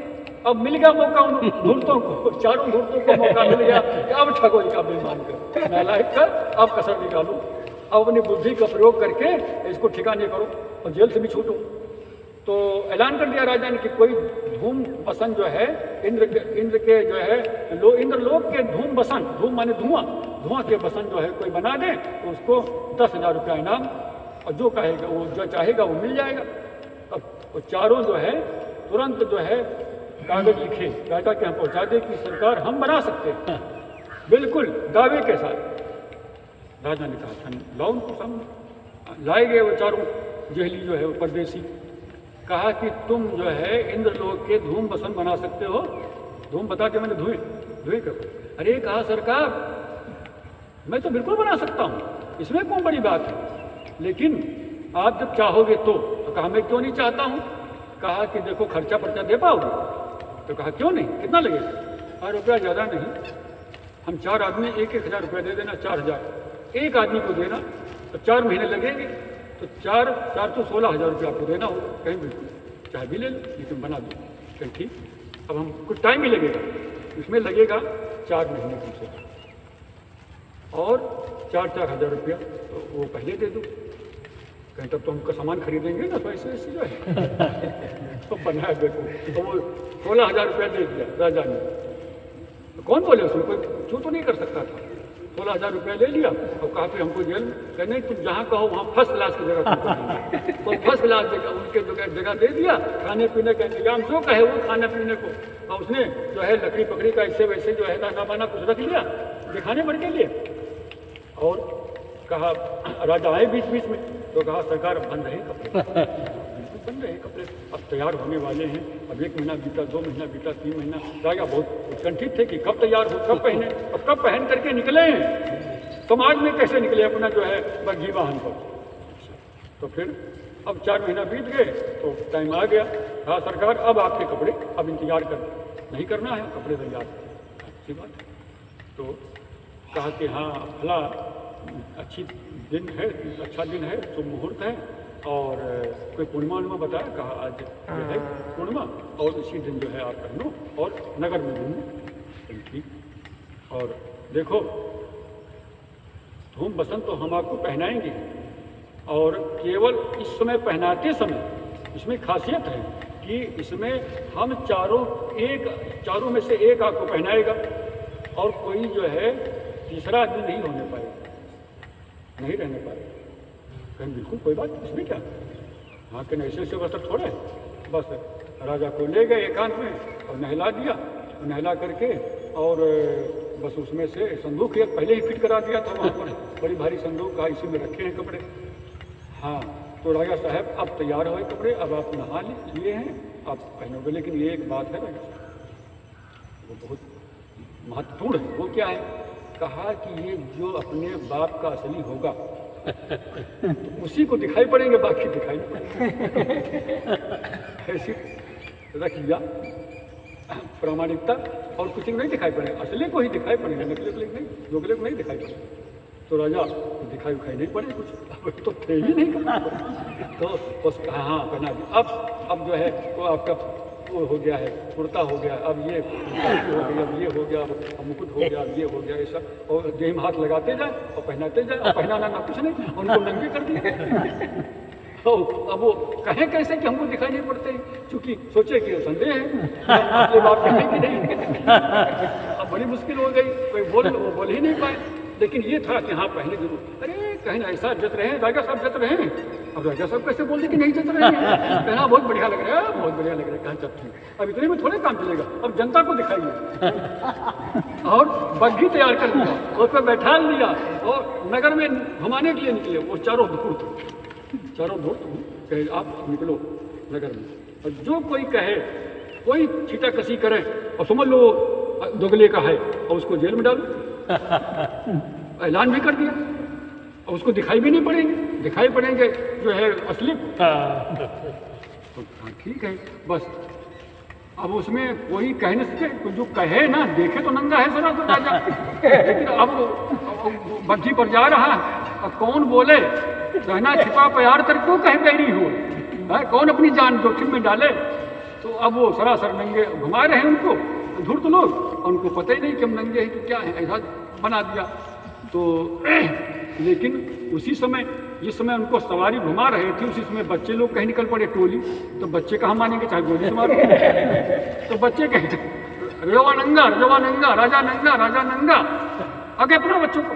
अब मिल गया मौका उन धूर्तों को, चारों धूर्तों को मौका मिल गया कि अब ठगो का बेईमान कर, नालायक कर, अब कसर निकालो, अब अपनी बुद्धि का प्रयोग करके इसको ठिकाने करो और जेल से भी छूटो। तो ऐलान कर दिया राजा ने कि कोई धूम बसन जो है इंद्र के जो है इंद्र लोक के धूम बसन, धूम माने धुआं के बसन जो है कोई बना दे तो उसको 10,000 रुपया इनाम, और जो कहेगा वो जो चाहेगा वो मिल जाएगा। अब वो चारों जो है तुरंत जो है कागज लिखे राजा के यहाँ पहुँचा दे कि सरकार हम बना सकते हैं, बिल्कुल दावे के साथ। राजा ने कहा लाओ उनको सामने, लाए गए वो चारों जेहली जो है परदेसी। कहा कि तुम जो है इंद्रलोक के धूम बसन बना सकते हो, धूम बता के मैंने धुएं करो। अरे कहा सरकार मैं तो बिल्कुल बना सकता हूँ, इसमें कौन बड़ी बात है, लेकिन आप जब चाहोगे तो कहा मैं क्यों नहीं चाहता हूँ। कहा कि देखो खर्चा पर्चा दे पाओगे, तो कहा क्यों नहीं, कितना लगेगा। 1,000 रुपया ज़्यादा नहीं, हम 4 आदमी 1,000 रुपया दे देना, 4,000 एक आदमी को देना, तो 4 महीने लगेंगे, तो 4 तो 16,000 रुपया आपको देना होगा। कहीं बिल्कुल चाहे भी ले लो लेकिन बना दो। कहीं ठीक, अब हम कुछ टाइम भी लगेगा, इसमें लगेगा 4 महीने कम से कम, और 4-4 हज़ार रुपया तो वो पहले दे दो। कहीं तब तो हमका सामान खरीदेंगे ना, तो ऐसे ऐसे जो है तो बनाया देखो, तो वो 16,000 रुपया दे दिया राजा ने। तो कौन बोले उसमें, कोई छू तो नहीं कर सकता था। 16,000 रुपया ले लिया और कहा फिर हमको जेल में, नहीं तुम जहाँ कहो वहाँ फर्स्ट क्लास की जगह तुमको देंगे। तो फर्स्ट क्लास जगह उनके जगह दे दिया, खाने पीने का इंतजाम जो कहे वो खाने पीने को, और उसने जो है लकड़ी पकड़ी का ऐसे वैसे जो है दाना बाना कुछ रख लिया दिखाने भर के लिए। और कहा राजा आए बीच बीच में, तो कहा सरकार बंद रहे कपड़े, बिल्कुल बंद रहे कपड़े, अब तैयार होने वाले हैं। अब 1 महीना बीता, 2 महीना बीता, 3 महीना। राजा बहुत उत्कंठित थे कि कब तैयार हो, कब पहने, और कब पहन करके निकले, समाज में कैसे निकले अपना जो है बग्घी वाहन पर। तो फिर अब 4 महीना बीत गए तो टाइम आ गया। हाँ सरकार अब आपके कपड़े, अब इंतजार कर नहीं करना है, कपड़े तैयार, अच्छी बात है। तो कहा कि हाँ भला अच्छी दिन है, अच्छा दिन है, शुभ मुहूर्त है, और कोई पूर्णिमा उर्णिमा बताया। कहा आज ये है पूर्णिमा, और इसी दिन जो है आप पहनो और नगर में घूमो। ठीक, और देखो धूम बसंत तो हम आपको पहनाएंगे, और केवल इस समय पहनाते समय इसमें खासियत है कि इसमें हम चारों में से एक आपको पहनाएगा, और कोई जो है तीसरा आदमी नहीं होने पाएगा, नहीं रहने पाएगा। कहीं बिल्कुल कोई बात इसमें क्या, हाँ कि ऐसे ऐसे वस्त्र थोड़े। बस राजा को ले गए एकांत में और नहला दिया, नहला करके, और बस उसमें से संदूक एक पहले ही फिट करा दिया था वहाँ पर, बड़ी भारी संदूक का, इसी में रखे हैं कपड़े। हाँ तो राजा साहब अब तैयार हुए कपड़े, अब आप नहा लिए हैं, आप पहनोगे। लेकिन ये एक बात है राजा साहब, वो बहुत महत्वपूर्ण है। वो क्या है, कहा कि ये जो अपने बाप का असली होगा तो उसी को दिखाई पड़ेंगे, बाकी दिखाई नहीं पड़ेंगे। ऐसी रख लिया प्रामाणिकता, और किसी को नहीं दिखाई पड़ेगा, असली को ही दिखाई पड़ेगा, नकली को नहीं, दोगले को नहीं दिखाई पड़ेगा। तो राजा दिखाई उखाई नहीं पड़े कुछ, तो थे ही नहीं करना। तो बस हाँ पहना दिया। अब जो है वो आपका वो हो गया है, कुर्ता हो गया, अब ये हो गया, अब ये हो गया, अब मुकुट हो गया, अब ये हो गया, ऐसा। और देह में हाथ लगाते जाए और पहनाते जाए, और पहनाना ना कुछ नहीं, उनको नंगे कर दिए। तो अब वो कहें कैसे कि हमको दिखाई नहीं पड़ते, क्योंकि सोचे कि संदेह है बाप कहें कि नहीं। अब बड़ी मुश्किल हो गई, कोई वो बोल ही नहीं पाए। लेकिन ये था कि हाँ पहले जरूर, अरे कहीं ऐसा जत रहे हैं, राजा साहब जत रहे हैं। अब राजा साहब कैसे बोल दे कि नहीं जत रहे हैं, कहना बहुत बढ़िया लग रहा है, बहुत बढ़िया लग रहा है, कहाँ चलती है। अब इतने में थोड़े काम चलेगा, अब जनता को दिखाइए। और बग्घी तैयार कर दिया, उस पर बैठा लिया, और नगर में घुमाने के लिए निकले। वो चारों धूर्त कहे आप निकलो नगर में, और जो कोई कहे, कोई छीटा कसी करे और समझ लो दोगले का है, और उसको जेल में डालो। ऐलान भी कर दिया। और उसको दिखाई भी नहीं पड़ेंगे, दिखाई पड़ेंगे जो है असली। तो ठीक है बस। अब उसमें कोई कह नहीं सके, तो जो कहे ना, देखे तो नंगा है सरा तो राजा, लेकिन अब बच्ची पर जा रहा है, अब कौन बोले कहना छिपा प्यार कर क्यों कहे बैरी हो, कौन अपनी जान जोखिम में डाले। तो अब वो सरासर नंगे घुमा रहे हैं उनको धूर्त लोग, और उनको पता ही नहीं कि हम नंगे हैं कि क्या है, ऐसा बना दिया। तो लेकिन उसी समय जिस समय उनको सवारी घुमा रहे थे, उसी समय बच्चे लोग कहीं निकल पड़े टोली। तो बच्चे कहाँ मानेंगे, चाहे गोली से मारो। तो बच्चे कहते रजवा नंगा राजा नंगा, आगे पकड़ो बच्चों को,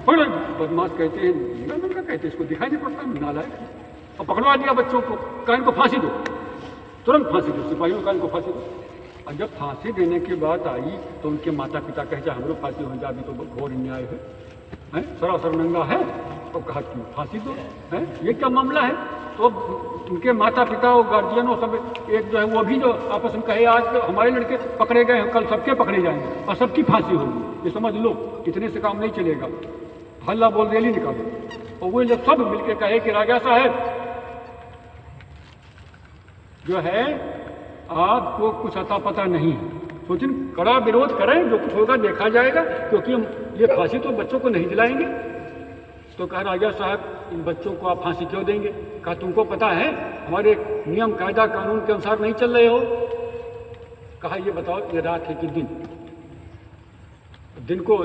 पकड़ो। बदमाश कहते हैं नंगा कहते, इसको दिखाई नहीं पड़ता, नालायक। और पकड़वा दिया बच्चों को, कहा इनको फांसी दो, तुरंत फांसी दो। सिपाहियों का इनको फांसी दो। और जब फांसी देने की बात आई तो उनके माता पिता कहे हमरो फांसी हो जाए, तो घोर अन्याय है, सरासर नंगा है। तो कहा क्यों फांसी दो, है ये क्या मामला है। तो उनके माता पिता और गार्जियनों सब एक जो है वो भी जो आपस में कहे आज तो हमारे लड़के पकड़े गए, कल सबके पकड़े जाएंगे और सबकी फांसी होगी, ये समझ लो। इतने से काम नहीं चलेगा, हल्ला बोल रैली निकालो। और वो जब सब मिलके कहे कि राजा साहब जो है आपको कुछ अता पता नहीं है, सोचिन कड़ा विरोध करें, जो कुछ होगा देखा जाएगा, क्योंकि हम ये फांसी तो बच्चों को नहीं दिलाएंगे। तो कहा राजा साहब इन बच्चों को आप फांसी क्यों देंगे। कहा तुमको पता है हमारे नियम कायदा कानून के अनुसार नहीं चल रहे हो। कहा ये बताओ ये रात है कि दिन को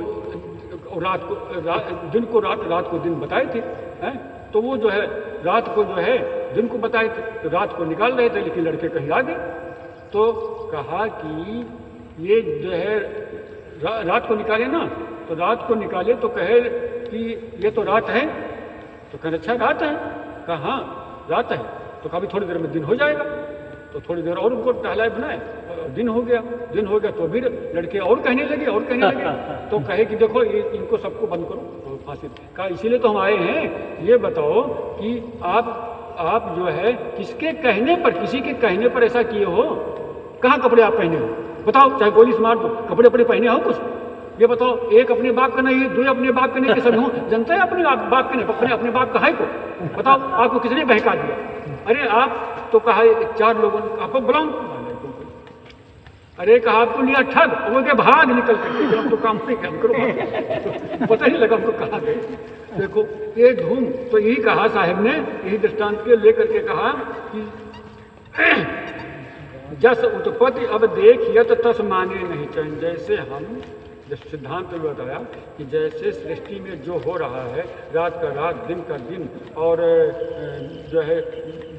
रात को रात को दिन बताए थे, हैं? तो वो जो है रात को जो है दिन को बताए थे, तो रात को निकाल रहे थे, लेकिन लड़के कहीं आ गए। तो कहा कि ये जो है रात को निकाले ना, तो रात को निकाले तो कहे कि ये तो रात है। तो कहे अच्छा रात है। कहा हाँ रात है। तो कहा थोड़ी देर में दिन हो जाएगा। तो थोड़ी देर और उनको टहलाए बनाए, दिन हो गया तो भी लड़के और कहने लगे तो कहे कि देखो इनको सबको बंद करो, तो फांसी। कहा इसीलिए तो हम आए हैं, ये बताओ कि आप जो है किसके कहने पर, किसी के कहने पर ऐसा किए हो। कहाँ कपड़े आप पहने हो बताओ, चाहे गोली से मार दो, कपड़े पहने हो कुछ, ये बताओ। एक अपने बाप का नहीं, दो अपने बाप का नहीं, कि सब हो जनता है अपने बाप के नहीं, अपने बाप का है को बताओ। आपको किसने बहका दिया। अरे आप तो कहा 4 लोगों ने आपको बुलाऊं, अरे कहा आपको लिया ठग, वो के भाग निकल करके, जब तो काम नहीं काम करो, पता नहीं लगा हमको कहाँ गए। देखो ये धूम। तो यही कहा साहब ने, यही दृष्टांत के लेकर के कहा कि जस उत्पत्ति अब देखियत तस माने नहीं चैन। जैसे हम सिद्धांत में बताया कि जैसे सृष्टि में जो हो रहा है, रात का रात दिन का दिन, और जो है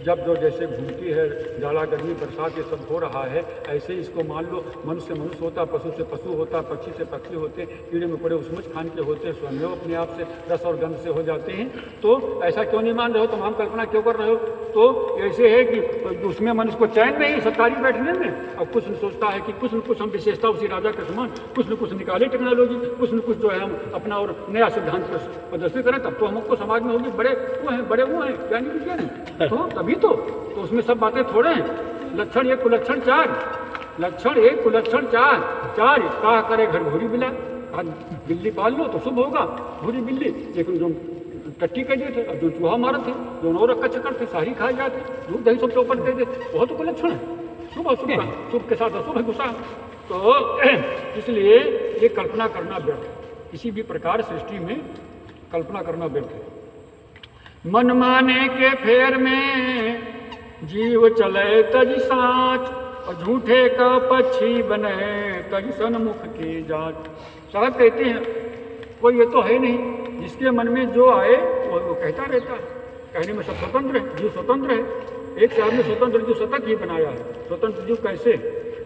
जब जो जैसे घूमती है, जाड़ा गर्मी बरसात ये सब हो रहा है, ऐसे इसको मान लो मनुष्य से मनुष्य होता, पशु से पशु होता, पक्षी से पक्षी होते, कीड़े मकोड़े उसमुच खान के होते, स्वयं अपने आप से रस और गंध से हो जाते हैं। तो ऐसा क्यों नहीं मान रहे हो, तमाम कल्पना क्यों कर रहे हो। तो ऐसे है कि उसमें मनुष्य को चैन नहीं सरकारी बैठने में, और कुछ सोचता है कि कुछ न कुछ हम विशेषता उसी राजा के समान कुछ न कुछ निकाले टेक्नोलॉजी, कुछ न कुछ जो है हम अपना और नया सिद्धांत प्रदर्शित करें, तब तो हमको समाज में होगी बड़े वो हैं ज्ञानी विज्ञानी। तो तभी तो उसमें सब बातें थोड़े हैं। लक्षण 1 कुलक्षण 4, लक्षण 1 कुलक्षण 4 कहा करे घर घोड़ी बिला। बिल्ली पाल लो तो शुभ होगा, घोड़ी बिल्ली। लेकिन जो टट्टी कह देते, अब जो चूहा मारत थे, जो नौ रक्का चक्कर थे, सारी खाए जाते, दूध दही सब चौपट दे देते, वह तो कुलक्षण है। शुभ के साथ अशुभ है गुस्सा। तो इसलिए ये कल्पना करना व्यर्थ है, किसी भी प्रकार सृष्टि में कल्पना करना व्यर्थ है। मन माने के फेर में जीव चले तज साँच, और झूठे का पक्षी बने तज सन्मुख की जांच। साहब कहते हैं कोई ये तो है नहीं, जिसके मन में जो आए वो कहता रहता है। कहने में सब स्वतंत्र है, जीव स्वतंत्र है। एक साहब ने स्वतंत्र जीव शतक ही बनाया है। स्वतंत्र जीव कैसे,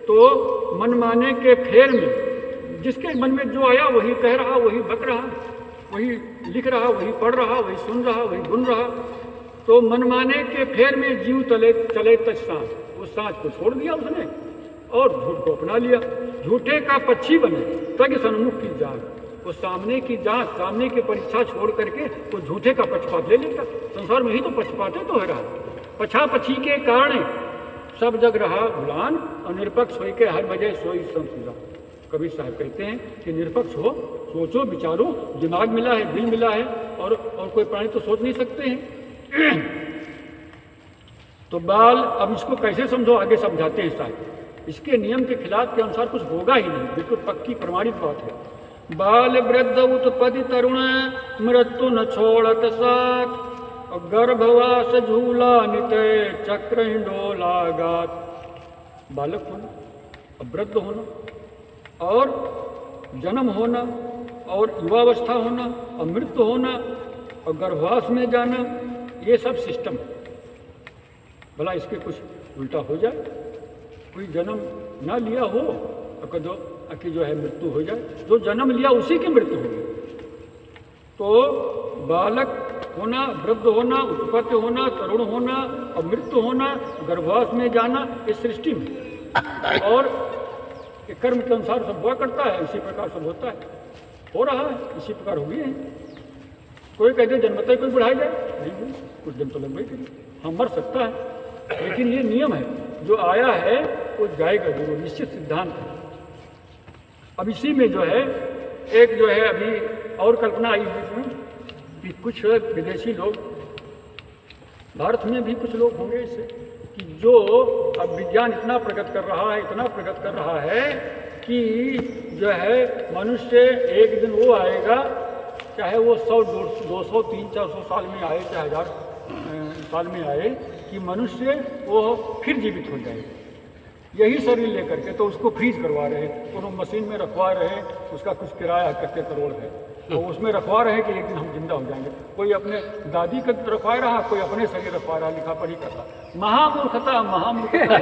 तो मन माने के फेर में जिसके मन में जो आया वही कह रहा, वही बक रहा, वही लिख रहा, वही पढ़ रहा, वही सुन रहा, वही गुन रहा। तो मनमाने के फेर में जीव चले तज सांस, उस सांस को छोड़ दिया उसने और झूठ को अपना लिया। झूठे का पक्षी बने तज सन्मुख की जांच, वो सामने की जांच, सामने की परीक्षा छोड़ करके वो झूठे का पक्षपात ले लेता। संसार में ही तो पक्षपात है, तो है रहा पछा पछी के कारण सब जग रहा भुलान, और निरपक्ष हो के हर बजाय सोई संसुजा। कबीर साहब कहते हैं कि निरपक्ष हो सोचो विचारो, दिमाग मिला है, दिल मिला है, और कोई प्राणी तो सोच नहीं सकते हैं। तो बाल, अब इसको कैसे समझो, आगे समझाते हैं साहब। इसके नियम के खिलाफ के अनुसार कुछ होगा ही नहीं, बिल्कुल पक्की प्रमाणित बात है। बाल वृद्ध उत्पत्ति तरुण मृत्यु न छोड़त साथ, गर्भवास झूला नितय चक्र हिंडोला गात। बालक होना, वृद्ध होना, और जन्म होना, और युवावस्था होना, और मृत्यु होना, और गर्भवास में जाना, ये सब सिस्टम। भला इसके कुछ उल्टा हो जाए, कोई जन्म ना लिया हो और कि जो है मृत्यु हो जाए, जो जन्म लिया उसी की मृत्यु होगी। तो बालक होना, वृद्ध होना, उत्पत्ति होना, तरुण होना, और मृत्यु होना, गर्भवास में जाना, इस सृष्टि में, और कर्म के अनुसार सब हुआ करता है, इसी प्रकार सब होता है, हो रहा है, इसी प्रकार हो गए हैं। कोई कहते जन्मतः कोई बढ़ाई जाए, नहीं, कुछ दिन तो लग गई, हाँ मर सकता है, लेकिन ये नियम है, जो आया है वो जाएगा जरूर, निश्चित सिद्धांत है। अब इसी में जो है एक जो है अभी और कल्पना आई है कि कुछ विदेशी लोग, भारत में भी कुछ लोग होंगे इससे, कि जो अब विज्ञान इतना प्रगति कर रहा है, इतना प्रगति कर रहा है कि जो है मनुष्य एक दिन वो आएगा, चाहे वो 100, 200, 300, 400 साल में आए, चाहे 1000 साल में आए, कि मनुष्य वो फिर जीवित हो जाए, यही शरीर लेकर के। तो उसको फ्रीज करवा रहे, तो मशीन में रखवा रहे, उसका कुछ किराया कितने करोड़ है, तो उसमें रखवा रहे कि एक दिन हम जिंदा हो जाएंगे। कोई अपने दादी का रखवा रहा, कोई अपने शरीर रखवा रहा, लिखा पढ़ी कर रहा। महामूर्खता, महामूर्खता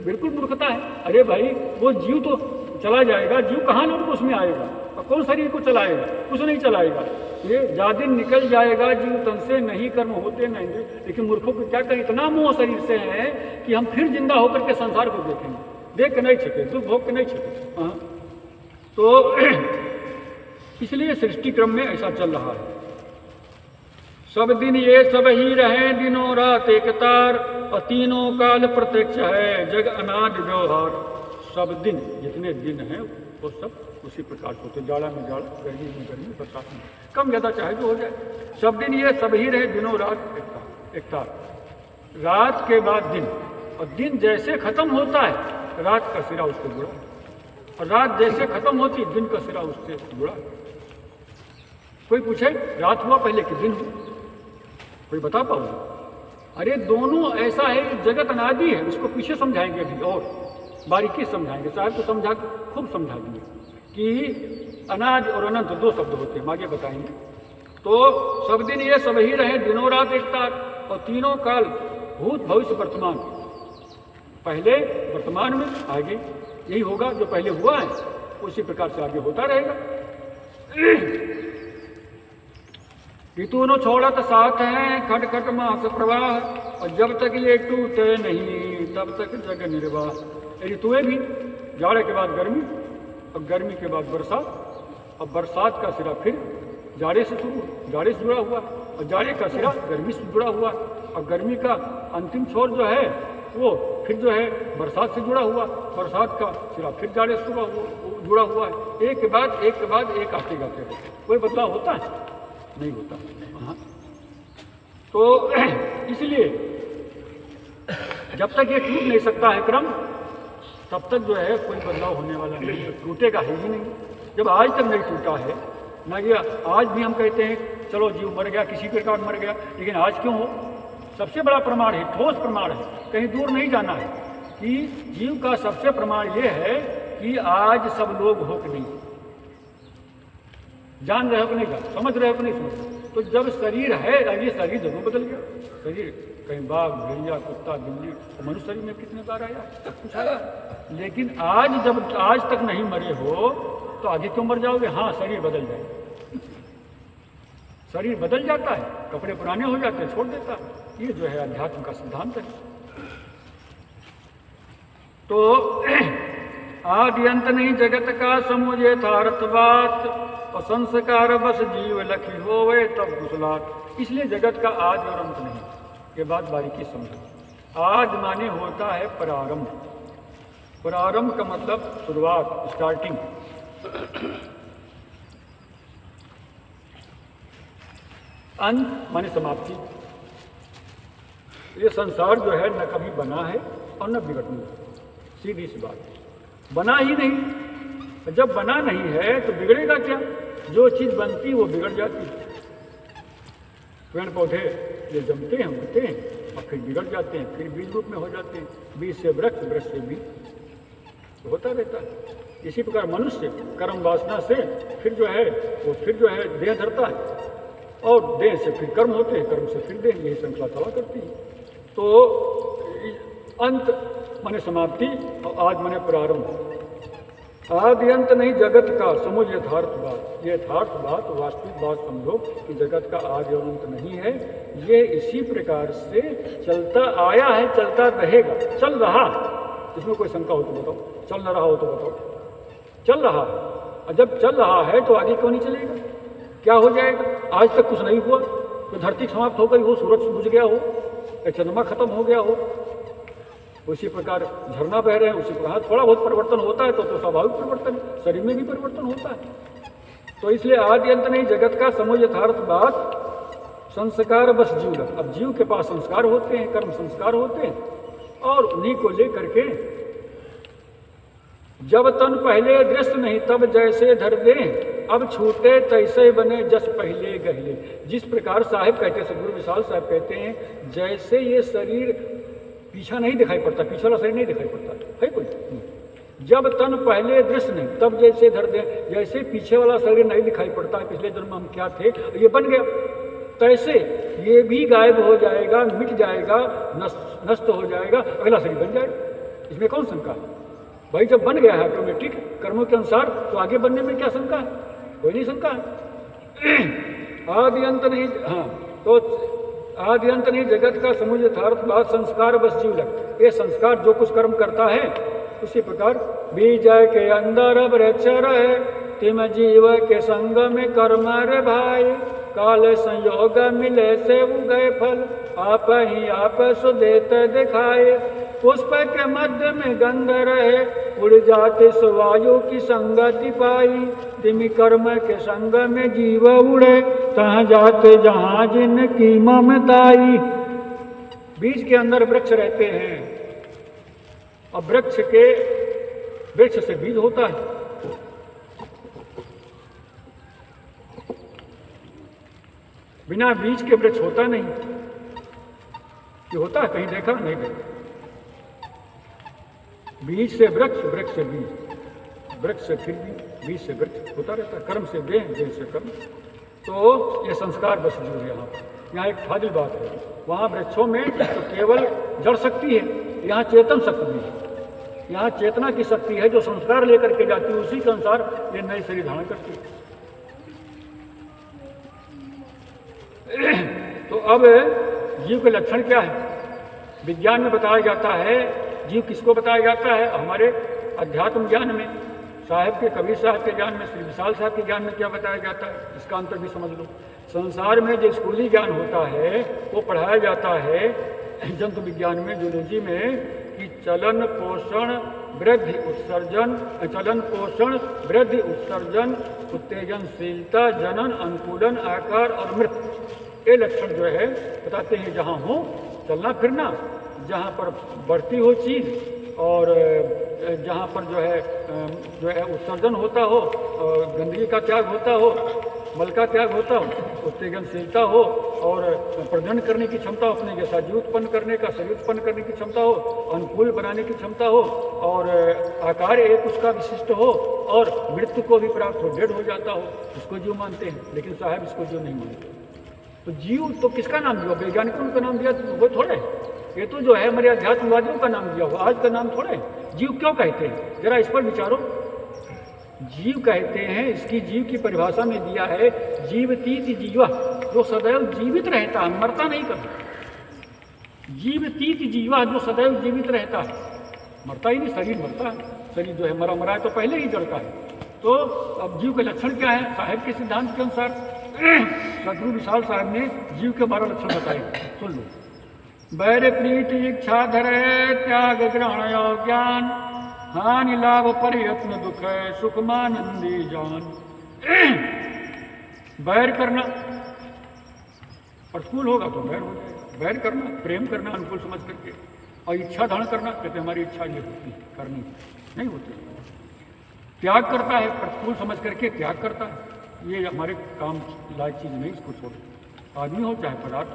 बिल्कुल मूर्खता है। अरे भाई, वो जीव तो चला जाएगा, जीव कहाँ लौट उसमें आएगा, और कौन शरीर को चलाएगा? कुछ नहीं चलाएगा। ये जादिन निकल जाएगा जीव तन से, नहीं कर्म होते नहीं। लेकिन मूर्खों को क्या करें, इतना मोह शरीर से है कि हम फिर जिंदा होकर के संसार को देखेंगे, देख के नहीं सके, दुख भोग के नहीं सके। हाँ, तो इसलिए सृष्टि क्रम में ऐसा चल रहा है। सब दिन ये सब ही रहे, दिनों रात एक तार, और तीनों काल प्रत्यक्ष है जग अनादि व्यवहार। सब दिन, जितने दिन हैं वो सब उसी प्रकार से होते, जाड़ा में जाड़ा, गर्मी में गर्मी, बरसात में कम ज़्यादा चाहे जो हो जाए। सब दिन ये सब ही रहे, दिनों रात एक तार, रात के बाद दिन, और दिन जैसे खत्म होता है रात का सिरा उसको जुड़ा, और रात जैसे खत्म होती है दिन का सिरा उससे जुड़ा। कोई पूछे रात हुआ पहले कि दिन हुआ, कोई बता पाओगे? अरे दोनों ऐसा है, जगत अनादि है, उसको पीछे समझाएंगे अभी और बारीकी समझाएंगे, साहब को समझा खूब समझा देंगे कि अनादि और अनंत दो शब्द होते हैं, आगे बताएंगे। तो सब दिन ये सब ही रहे, दिनों रात एक तार, और तीनों काल, भूत भविष्य वर्तमान, पहले वर्तमान में आगे यही होगा, जो पहले हुआ है उसी प्रकार से आगे होता रहेगा। ऋतु नो छोड़त साथ है, खट खट मास प्रवाह, और जब तक ये टूटे नहीं तब तक जग निर्वाह। ऋतुएं भी, जाड़े के बाद गर्मी, और गर्मी के बाद बरसात, और बरसात का सिरा फिर जाड़े से शुरू, जाड़े से जुड़ा हुआ, और जाड़े का सिरा गर्मी से जुड़ा हुआ, और गर्मी का अंतिम छोर जो है वो फिर जो है बरसात से जुड़ा हुआ, बरसात का सिरा फिर जाड़े से जुड़ा हुआ है। एक के बाद एक के बाद एक आते जाते हैं। कोई बदलाव होता है? नहीं होता। हाँ, तो इसलिए जब तक ये टूट नहीं सकता है क्रम, तब तक जो है कोई बदलाव होने वाला नहीं है, टूटेगा ही नहीं। जब आज तक नहीं टूटा है ना, ये आज भी हम कहते हैं चलो जीव मर गया, किसी प्रकार मर गया, लेकिन आज क्यों हो? सबसे बड़ा प्रमाण है, ठोस प्रमाण है, कहीं दूर नहीं जाना है, कि जीव का सबसे प्रमाण ये है कि आज सब लोग हो कि नहीं, जान रहे हो कि नहीं, समझ रहे हो कि नहीं समझ। तो जब शरीर है, ये शरीर जरूर बदल गया, शरीर कहीं बाघ, भेड़िया, कुत्ता, बिल्ली, मनुष्य शरीर में कितने बार आया, सब कुछ आया। लेकिन आज जब आज तक नहीं मरे हो तो आगे क्यों मर जाओगे? हाँ, शरीर बदल जाएगा, शरीर बदल जाता है, कपड़े पुराने हो जाते हैं, छोड़ देता है। ये जो है अध्यात्म का सिद्धांत है। तो आदि अंत नहीं जगत का समूह यथार्थ बात, और संस्कार बस जीव लखी होवे तब कुशलात। इसलिए जगत का आदि और अंत नहीं, ये बात बारीकी समझो। आदि माने होता है प्रारंभ, प्रारंभ का मतलब शुरुआत, स्टार्टिंग। अंत माने समाप्ति। ये संसार जो है न कभी बना है और न बिगड़नी है, सीधी सी बात। बना ही नहीं, जब बना नहीं है तो बिगड़ेगा क्या? जो चीज़ बनती वो बिगड़ जाती है। पेड़ पौधे ये जमते हैं, होते हैं और फिर बिगड़ जाते हैं, फिर बीज रूप में हो जाते हैं। बीज से वृक्ष, वृक्ष से बीज, तो होता रहता है। इसी प्रकार मनुष्य कर्म वासना से फिर जो है वो फिर जो है देह धरता है, और देह से फिर कर्म होते हैं, कर्म से फिर देह, यही श्रृंखला चला करती है। तो अंत माने समाप्ति और आज माने प्रारंभ। आदि अंत नहीं जगत का, समझ यथार्थ बात। ये यथार्थ बात, वास्तविक बात समझो कि जगत का आदि और अंत नहीं है। ये इसी प्रकार से चलता आया है, चलता रहेगा, चल रहा। इसमें कोई शंका हो तो बताओ, चल न रहा हो तो बताओ। चल रहा है, और जब चल रहा है तो आगे क्यों नहीं चलेगा? क्या हो जाएगा? आज तक कुछ नहीं हुआ तो धरती समाप्त हो गई हो, सूरज बुझ गया हो, चंद्रमा खत्म हो गया हो, उसी प्रकार झरना बह रहे हैं, उसी प्रकार थोड़ा बहुत परिवर्तन होता है तो स्वाभाविक परिवर्तन, शरीर में भी परिवर्तन होता है। तो इसलिए आदि अंत नहीं जगत का, समझ यथार्थ बात। संस्कार बस जीव। अब जीव के पास संस्कार होते हैं, कर्म संस्कार होते हैं, और उन्हीं को लेकर के जब तन पहले दृश्य नहीं तब जैसे धर दे, अब छूटे तैसे बने जस पहले गहले। जिस प्रकार साहिब कहते हैं, सदगुरु विशाल साहब कहते हैं, जैसे ये शरीर पीछा नहीं दिखाई पड़ता, पीछे वाला शरीर नहीं दिखाई पड़ता है कोई। जब तन पहले दृश्य नहीं तब जैसे धर दे, जैसे पीछे वाला शरीर नहीं दिखाई पड़ता है, पिछले जन्म में हम क्या थे, ये बन गया, तैसे ये भी गायब हो जाएगा, मिट जाएगा, नष्ट हो जाएगा, अगला शरीर बन जाएगा। इसमें कौन शंका है भाई? जब बन गया है ऑटोमेटिक कर्मों के अनुसार, तो आगे बनने में क्या शंका है? कोई नहीं शंका है। आदि अंत नहीं, हाँ, तो आदि अंत नहीं जगत का, समझ यथार्थ बात। संस्कार बस जीव लग। ये संस्कार जो कुछ कर्म करता है उसी प्रकार बीज के अंदर वृक्ष रहे, तिम जीव के संग में कर्म रे भाई। काल संयोग मिले से उगए फल, आप ही आप सो देते दिखाए। पुष्प के मध्य में गंध रहे, उड़ जाते सो वायु की संगति पाई। तिमि कर्म के संग में जीव उड़े, तहाँ जाते जहाँ जिनकी ममताई। बीज के अंदर वृक्ष रहते हैं, और वृक्ष से बीज होता है। बिना बीज के वृक्ष होता नहीं। ये होता है कहीं देखा? नहीं देखा। बीज से वृक्ष, वृक्ष से बीज, वृक्ष से फिर बीज से वृक्ष होता रहता है। कर्म से देह, देह से कर्म। तो ये संस्कार बस जीव है। यहाँ एक फाजिल बात है, वहाँ वृक्षों में तो केवल जड़ शक्ति है, यहाँ चेतन शक्ति भी है। यहाँ चेतना की शक्ति है जो संस्कार लेकर के जाती है, उसी के अनुसार ये नए शरीर धारण करती है। तो अब जीव के लक्षण क्या है? विज्ञान में बताया जाता है। जीव किसको बताया जाता है? हमारे अध्यात्म ज्ञान में, साहिब के, कबीर साहब के ज्ञान में, श्री विशाल साहब के ज्ञान में क्या बताया जाता है? इसका अंतर भी समझ लो। संसार में जो स्कूली ज्ञान होता है वो पढ़ाया जाता है जंतु विज्ञान में, जूलॉजी में, कि चलन पोषण वृद्धि उत्सर्जन, चलन पोषण वृद्धि उत्सर्जन, उत्तेजनशीलता, जनन, अनुकूलन, आकार और मृत्यु, ये लक्षण जो है बताते हैं। जहाँ हो चलना फिरना, जहाँ पर बढ़ती हो चीज़, और जहाँ पर जो है उत्सर्जन होता हो, गंदगी का त्याग होता हो, मल का त्याग होता हो, उत्तेजनशीलता हो, और प्रजनन करने की क्षमता हो, अपने जैसा जीव उत्पन्न करने का, शरीर उत्पन्न करने की क्षमता हो, अनुकूल बनाने की क्षमता हो, और आकार एक उसका विशिष्ट हो, और मृत्यु को भी प्राप्त हो, डेढ़ हो जाता हो, उसको जीव मानते हैं। लेकिन साहब इसको जीव नहीं मानते। तो जीव तो किसका नाम दिया? वैज्ञानिकों का नाम दिया वो थोड़े, ये तो जो है हमारे अध्यात्मवादियों का नाम दिया हुआ, आज का नाम थोड़े। जीव क्यों कहते हैं? जरा इस पर विचारो। जीव कहते हैं, इसकी जीव की परिभाषा में दिया है, जीवतीत जीवा, जो सदैव जीवित रहता है, मरता नहीं कभी। जीवतीत जीवा, जो सदैव जीवित रहता है, मरता ही नहीं। शरीर मरता है, शरीर जो है मरा है तो पहले ही जड़ता है। तो अब जीव के लक्षण क्या है? साहिब के सिद्धांत के अनुसार सदगुरु विशाल साहब ने जीव के 12 लक्षण बताए, सुन लो। बैर प्रीति इच्छा धरे, त्याग ग्रहण और ज्ञान, हानि लाभ प्रयत्न दुख है सुखमानंदी जान। बैर करना प्रतिकूल होगा तो बैर हो जाएगा, बैर करना प्रेम करना अनुकूल समझ करके, और इच्छा धारण करना कहते हमारी इच्छा ये होती करनी नहीं होती। त्याग करता है प्रतिकूल समझ करके त्याग करता है, ये हमारे काम लायक चीज़ नहीं, इसको छोड़ आदमी हो चाहे पदार्थ।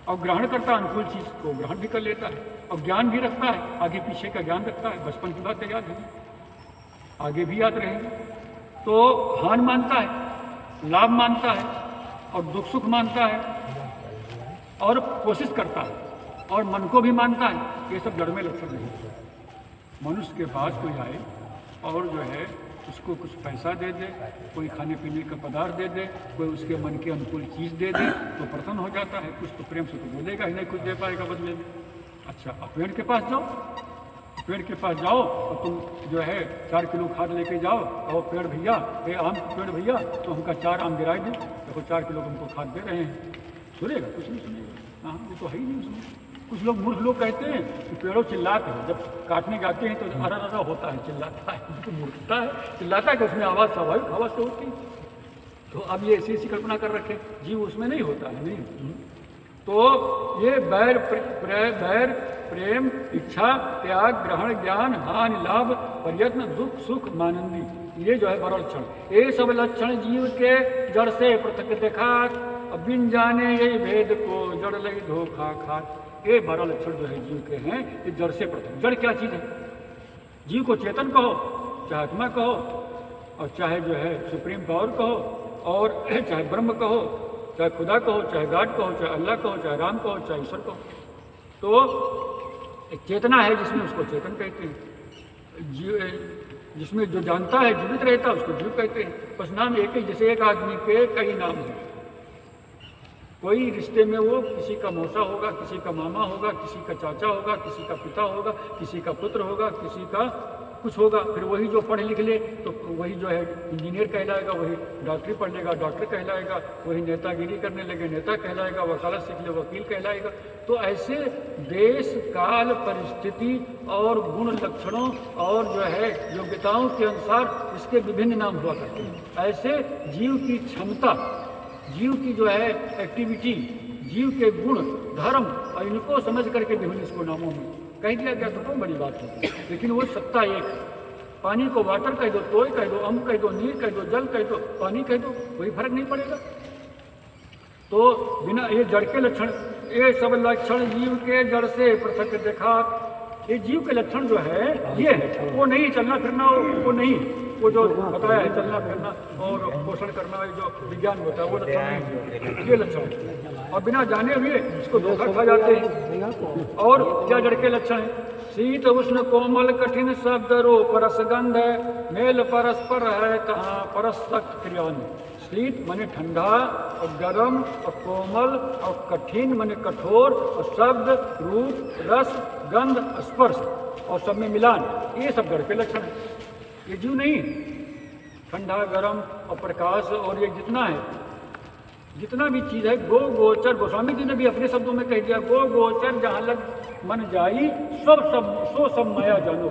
और ग्रहण करता है अनुकूल चीज़ को ग्रहण भी कर लेता है, और ज्ञान भी रखता है, आगे पीछे का ज्ञान रखता है, बचपन की बातें याद है आगे भी याद रहेंगे। तो हानि मानता है, लाभ मानता है, और दुख सुख मानता है, और कोशिश करता है, और मन को भी मानता है। ये सब जड़ में लक्षण नहीं है। मनुष्य के पास कोई आए और जो है उसको कुछ पैसा दे दे, कोई खाने पीने का पदार्थ दे दे, कोई उसके मन के अनुकूल चीज़ दे दे तो प्रसन्न हो जाता है। कुछ तो प्रेम से तो बोलेगा ही नहीं, कुछ दे पाएगा बदले में। अच्छा, अब पेड़ के पास जाओ, पेड़ के पास जाओ और तुम जो है 4 किलो खाद लेके जाओ, और पेड़ भैया, ये आम पेड़ भैया तो हमका 4 आम गिराए दे, देखो 4 किलो तुमको खाद दे रहे हैं। सुनेगा? कुछ नहीं सुनेगा। हाँ, ये तो है ही नहीं उसमें। कुछ लोग मूर्ख लोग कहते हैं कि पेड़ों चिल्लाते हैं, जब काटने जाते हैं तो अरा अरा होता है, चिल्लाता है, तो मूर्खता है। चिल्लाता है कि उसमें आवाज़ स्वाभाविक आवाज़ तो होती है। तो अब ये ऐसी कल्पना कर रखे, जीव उसमें नहीं होता है, नहीं। तो ये बैर प्रेम इच्छा त्याग ग्रहण ज्ञान हानि लाभ प्रयत्न दुख सुख मानंदी, ये जो है 12 लक्षण। ये सब लक्षण जीव के जड़ से पृथक देखा, बिन जाने यही भेद को जड़ लगी धोखा खात। ये 12 लक्षण जो है जीव के हैं, ये जड़ से पृथक। जड़ क्या चीज़ है? जीव को चेतन कहो, चाहे आत्मा कहो, और चाहे जो है सुप्रीम पावर कहो, और चाहे ब्रह्म कहो, चाहे खुदा कहो, चाहे गॉड कहो, चाहे अल्लाह कहो, चाहे राम कहो, चाहे ईश्वर कहो। तो एक चेतना है जिसमें उसको चेतन कहते हैं। जीव जिसमें जो जानता है जीवित रहता है उसको जीव कहते हैं। बस नाम एक ही, जैसे एक आदमी के कई नाम हैं। कोई रिश्ते में वो किसी का मौसा होगा, किसी का मामा होगा, किसी का चाचा होगा, किसी का पिता होगा, किसी का पुत्र होगा, किसी का कुछ होगा। फिर वही जो पढ़ लिख ले तो वही जो है इंजीनियर कहलाएगा, वही डॉक्टरी पढ़ लेगा डॉक्टर कहलाएगा, वही नेतागिरी करने लगे नेता कहलाएगा, वकालत सीख ले वकील कहलाएगा। तो ऐसे देश काल परिस्थिति और गुण लक्षणों और जो है योग्यताओं के अनुसार इसके विभिन्न नाम हुआ करते हैं। ऐसे जीव की क्षमता, जीव की जो है एक्टिविटी, जीव के गुण धर्म और इनको समझ करके विभिन्न इसको नामों में कह दिया गया तो बहुत बड़ी बात होती है। लेकिन वो सत्ता एक, पानी को वाटर कह दो, तोय कह दो, अम्ब कह दो, नीर कह दो, जल कह दो, पानी कह दो, कोई फर्क नहीं पड़ेगा। तो बिना ये जड़ के लक्षण, ये सब लक्षण जीव के जड़ से पृथक देखा। ये जीव के लक्षण जो है ये है, वो नहीं चलना फिरना, वो नहीं, वो जो बताया है चलना फिरना और पोषण करना, जो विज्ञान होता है वो लक्षण नहीं, ये लक्षण है। और बिना जाने हुए इसको धोखा खा जाते हैं। और क्या जड़ के लक्षण है? शीत उष्ण कोमल कठिन शब्द रूप रसगंध, मेल परस्पर है कहाँ परस्पर क्रियान। शीत माने ठंडा, और गर्म, और कोमल, और कठिन माने कठोर, और शब्द रूप रस गंध स्पर्श और सब में मिलान, ये सब जड़ के लक्षण है। ये जीव नहीं, ठंडा गर्म और प्रकाश और ये जितना है, जितना भी चीज़ है, गो गोचर, गोस्वामी जी ने भी अपने शब्दों में कह दिया, गो गोचर जहाँ लग मन जाई सब माया जानो।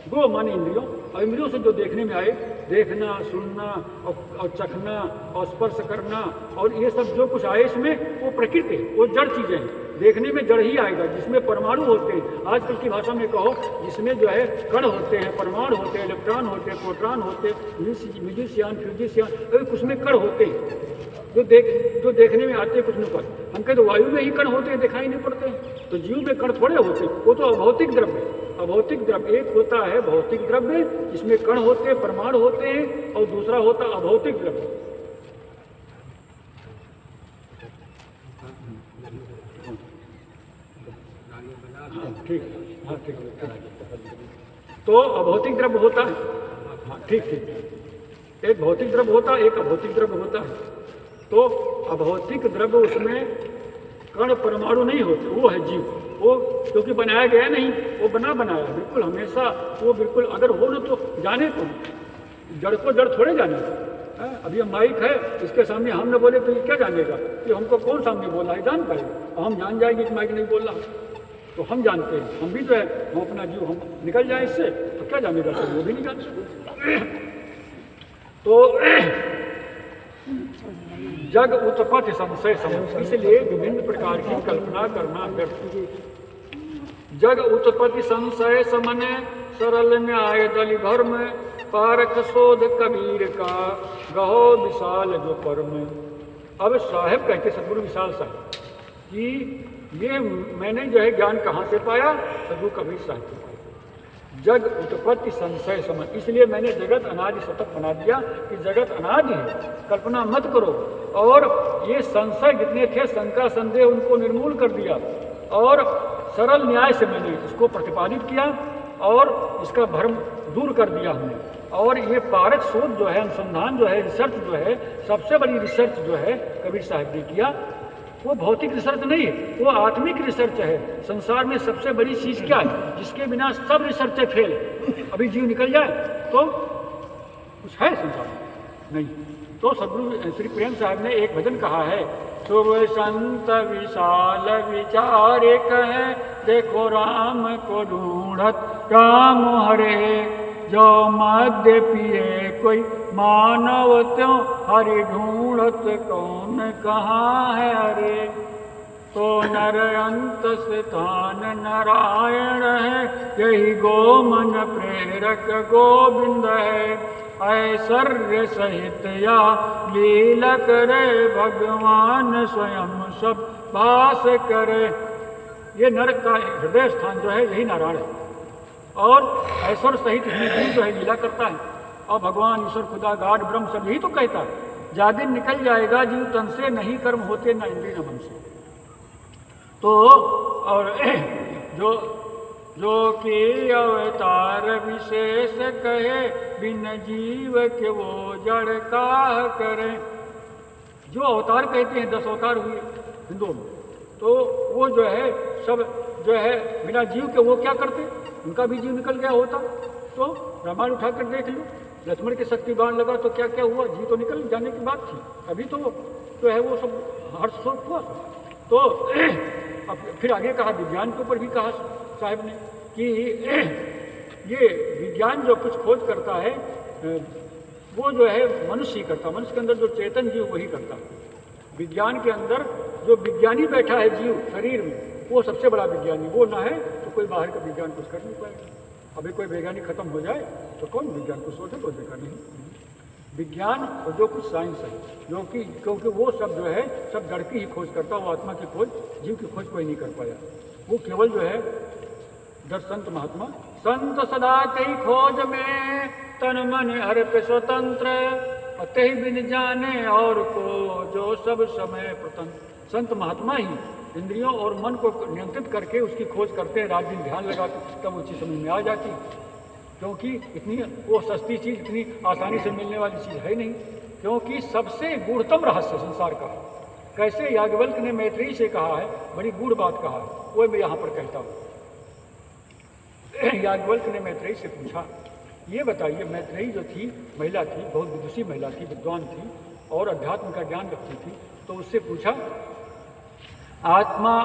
गो माने इंद्रियों, और इंद्रियों से जो देखने में आए, देखना सुनना और चखना और स्पर्श करना और ये सब जो कुछ आए इसमें वो प्रकृति, वो जड़ चीज़ें हैं। देखने में जड़ ही आएगा जिसमें परमाणु होते हैं, आजकल की भाषा में कहो जिसमें जो है कण होते हैं, परमाणु होते हैं, इलेक्ट्रॉन होते हैं, प्रोटॉन होते हैं, म्यूजिशियन फ्यूजिशियन, कुछ में कण होते हैं जो देखने में आते हैं कुछ में कण। हम कहते तो वायु में ही कण होते हैं, दिखाई नहीं पड़ते हैं। तो जीव में कण थोड़े होते हैं, वो तो अभौतिक द्रव्य है। अभौतिक द्रव्य एक होता है भौतिक द्रव्य जिसमें कण होते हैं, परमाणु होते हैं, और दूसरा होता है अभौतिक द्रव्य। ठीक, हाँ ठीक। तो अभौतिक द्रव्य होता है, हाँ ठीक, एक भौतिक द्रव्य होता है, एक अभौतिक द्रव्य होता है। तो अभौतिक द्रव्य उसमें कण परमाणु नहीं होते, वो है जीव। वो क्योंकि बनाया गया नहीं, वो बनाया बिल्कुल हमेशा, वो बिल्कुल अगर हो ना तो जाने तो जड़ को जड़ थोड़े जाने। अभी हम माइक है, इसके सामने हम न बोले तो ये क्या जानेगा कि हमको कौन सामने बोल रहा है, जान पाएगा। और हम जान जाएंगे कि माइक नहीं बोल रहा। तो हम जानते हैं, हम भी जो है हम अपना जीव हम निकल जाए इससे तो क्या जानेगा सब, वो भी नहीं जानते। तो जग उत्पत्ति संशय समझ, इसलिए विभिन्न प्रकार की कल्पना करना व्यर्थ। जग उत्पत्ति संशय समने सरल न्याय दलि धर्म, पारक शोध कबीर का गहो विशाल जो परम। अब साहेब कहते सदगुरु विशाल साहब कि ये मैंने जो है ज्ञान कहाँ से पाया, सदगुरु कबीर साहब से पाया। जग उत्पत्ति संशय समझ, इसलिए मैंने जगत अनादि शतक बना दिया कि जगत अनादि है, कल्पना मत करो। और ये संशय जितने थे, शंका संदेह, उनको निर्मूल कर दिया और सरल न्याय से मैंने इसको प्रतिपादित किया और इसका भ्रम दूर कर दिया हमने। और ये पारक शोध जो है, अनुसंधान जो है, रिसर्च जो है, सबसे बड़ी रिसर्च जो है कबीर साहब ने किया, वो भौतिक रिसर्च नहीं है, वो आत्मिक रिसर्च है। संसार में सबसे बड़ी चीज़ क्या है जिसके बिना सब रिसर्च फेल है? अभी जीव निकल जाए तो कुछ है संसार में? नहीं। तो सदगुरु श्री प्रेम साहब ने एक भजन कहा है, शुभ संत विशाल विचारे कहे, देखो राम को ढूंढत राम हरे, जो मध्य पिए कोई मानव त्यों हरि ढूंढत कौन कहाँ है हरे। तो नर अंत स्थान नारायण है, यही गो मन प्रेरक गोविंद है। ऐश्वर्य सहित या लीला करे, भगवान स्वयं सब भास करे। ये नर का हृदय स्थान जो है यही नारायण है और ऐश्वर्य सहित जीव जो है लीला करता है और भगवान ईश्वर खुदा गाड ब्रह्म सब यही तो कहता है। जादिन निकल जाएगा जीव तन से, नहीं कर्म होते न इंद्रिय न मन से। तो और जो कि अवतार विशेष कहे, बिन जीव के वो जड़ काह करे। जो अवतार कहते हैं, 10 अवतार हुए हिंदुओं में, तो वो जो है सब जो है बिना जीव के वो क्या करते, उनका भी जीव निकल गया होता। तो रामायण उठाकर देख लो, लक्ष्मण के शक्ति बाण लगा तो क्या क्या हुआ, जीव तो निकल जाने की बात थी, अभी तो है वो सब हर्षशोक हुआ। तो अब फिर आगे कहा, विज्ञान के ऊपर भी कहा साहब ने कि ये विज्ञान जो कुछ खोज करता है वो जो है मनुष्य ही करता, मनुष्य के अंदर जो चेतन जीव वही करता है। विज्ञान के अंदर जो विज्ञानी बैठा है जीव शरीर में, वो सबसे बड़ा विज्ञानी। वो ना है तो कोई बाहर का विज्ञान कुछ कर नहीं पाएगा। अभी कोई वैज्ञानिक खत्म हो जाए तो कौन विज्ञान को सोचे, कोई देखा नहीं। विज्ञान और जो कुछ साइंस है, जो कि क्योंकि वो सब जो है सब जड़ की ही खोज करता, वो आत्मा की खोज, जीव की खोज कोई नहीं कर पाया। वो केवल जो है संत महात्मा, संत सदा कई खोज में तन मन अर्प स्वतंत्र, अतः बिन जाने और को जो सब समय प्रतंत्र। संत महात्मा ही इंद्रियों और मन को नियंत्रित करके उसकी खोज करते हैं, रात दिन ध्यान लगाते, तब वो चीज़ समझ में आ जाती। क्योंकि इतनी वो सस्ती चीज़ इतनी आसानी से मिलने वाली चीज़ है नहीं। क्योंकि सबसे गूढ़तम रहस्य संसार का, कैसे याज्ञवल्क्य ने मैत्रेयी से कहा है, बड़ी गूढ़ बात कहा है, वो मैं यहाँ पर कहता हूँ। याज्ञवल्क्य ने मैत्रेयी से पूछा, ये बताइए, मैत्रेयी जो थी महिला थी, बहुत विदुषी महिला थी, विद्वान थी और अध्यात्म का ज्ञान रखती थी। तो उससे पूछा, आत्मा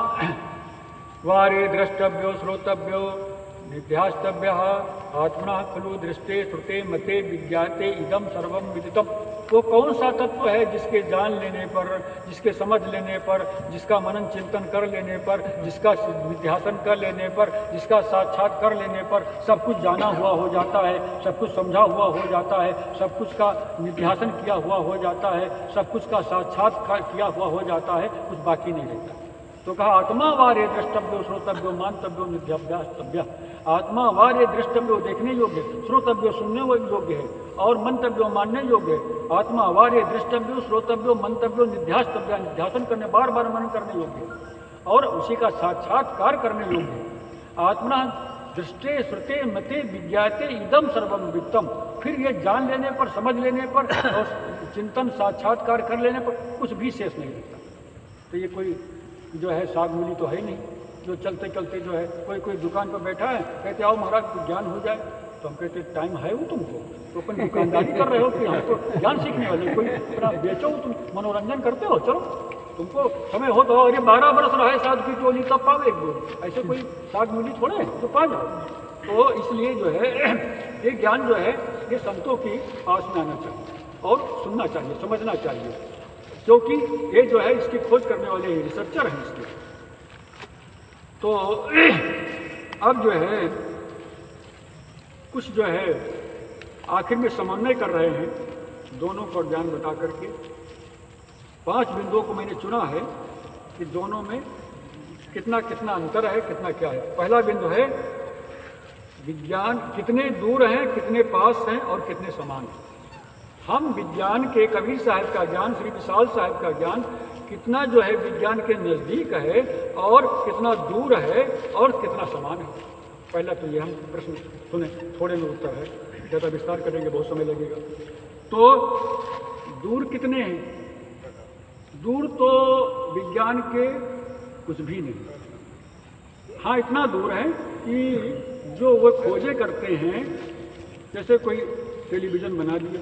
वारे द्रष्टव्यो श्रोतव्यो निध्यास्तव्य आत्मना खलु दृष्टे श्रुते मते विज्ञाते इदम सर्वम विदितम। वो कौन सा तत्व है जिसके जान लेने पर, जिसके समझ लेने पर, जिसका मनन चिंतन कर लेने पर, जिसका निध्यासन कर लेने पर, जिसका साक्षात कर लेने पर सब कुछ जाना हुआ हो जाता है, सब कुछ समझा हुआ हो जाता है, सब कुछ का निध्यासन किया हुआ हो जाता है, सब कुछ का साक्षात किया हुआ हो जाता है, कुछ बाकी नहीं रहता। तो कहा, आत्मा वार्य द्रष्टव्यो श्रोतव्यो मानतव्यो निध्याभ्यास्तव्य। आत्मा वार्य द्रष्टव्यो देखने योग्य, श्रोतव्यो सुनने योग्य है और मंतव्यो मानने योग्य है। आत्मा वार्य द्रष्टव्यो श्रोतव्यो मंतव्यो निध्यास्तव्य, निध्यासन करने, बार बार मनन करने योग्य है और उसी का साक्षात्कार करने योग्य है। आत्मा दृष्टे श्रुते मते विज्ञाते इदम सर्वम वित्तम। फिर ये जान लेने पर, समझ लेने पर और चिंतन साक्षात्कार कर लेने पर कुछ भी शेष नहीं रहता। तो ये कोई जो है साग मूली तो है नहीं, जो चलते चलते जो है कोई दुकान पर बैठा है, कहते आओ महाराज कुछ ज्ञान हो जाए, तो हम कहते टाइम है वो तुमको, तो अपन दुकानदारी कर रहे हो कि हम तो ज्ञान सीखने वाले, कोई अपना बेचो, तुम मनोरंजन करते हो, चलो तुमको समय हो तो अरे 12 बरस रहे साधु की टोली तब पाओ एक दो, ऐसे कोई साग मिली थोड़े है तो पा जाओ। तो इसलिए जो है ये ज्ञान जो है ये संतों की पास में आना चाहिए और सुनना चाहिए, समझना चाहिए, क्योंकि ये जो है इसकी खोज करने वाले रिसर्चर हैं इसके। तो अब जो है कुछ जो है आखिर में समन्वय कर रहे हैं दोनों को ज्ञान बता करके। 5 बिंदुओं को मैंने चुना है कि दोनों में कितना कितना अंतर है, कितना क्या है। पहला बिंदु है विज्ञान कितने दूर हैं, कितने पास हैं और कितने समान हैं। हम विज्ञान के कबीर साहब का ज्ञान, श्री विशाल साहब का ज्ञान कितना जो है विज्ञान के नज़दीक है और कितना दूर है और कितना समान है। पहला तो ये हम प्रश्न सुने, थोड़े में उत्तर है, ज़्यादा विस्तार करेंगे बहुत समय लगेगा। तो दूर कितने हैं? दूर तो विज्ञान के कुछ भी नहीं। हाँ, इतना दूर है कि जो वो खोजे करते हैं, जैसे कोई टेलीविज़न बना दिया,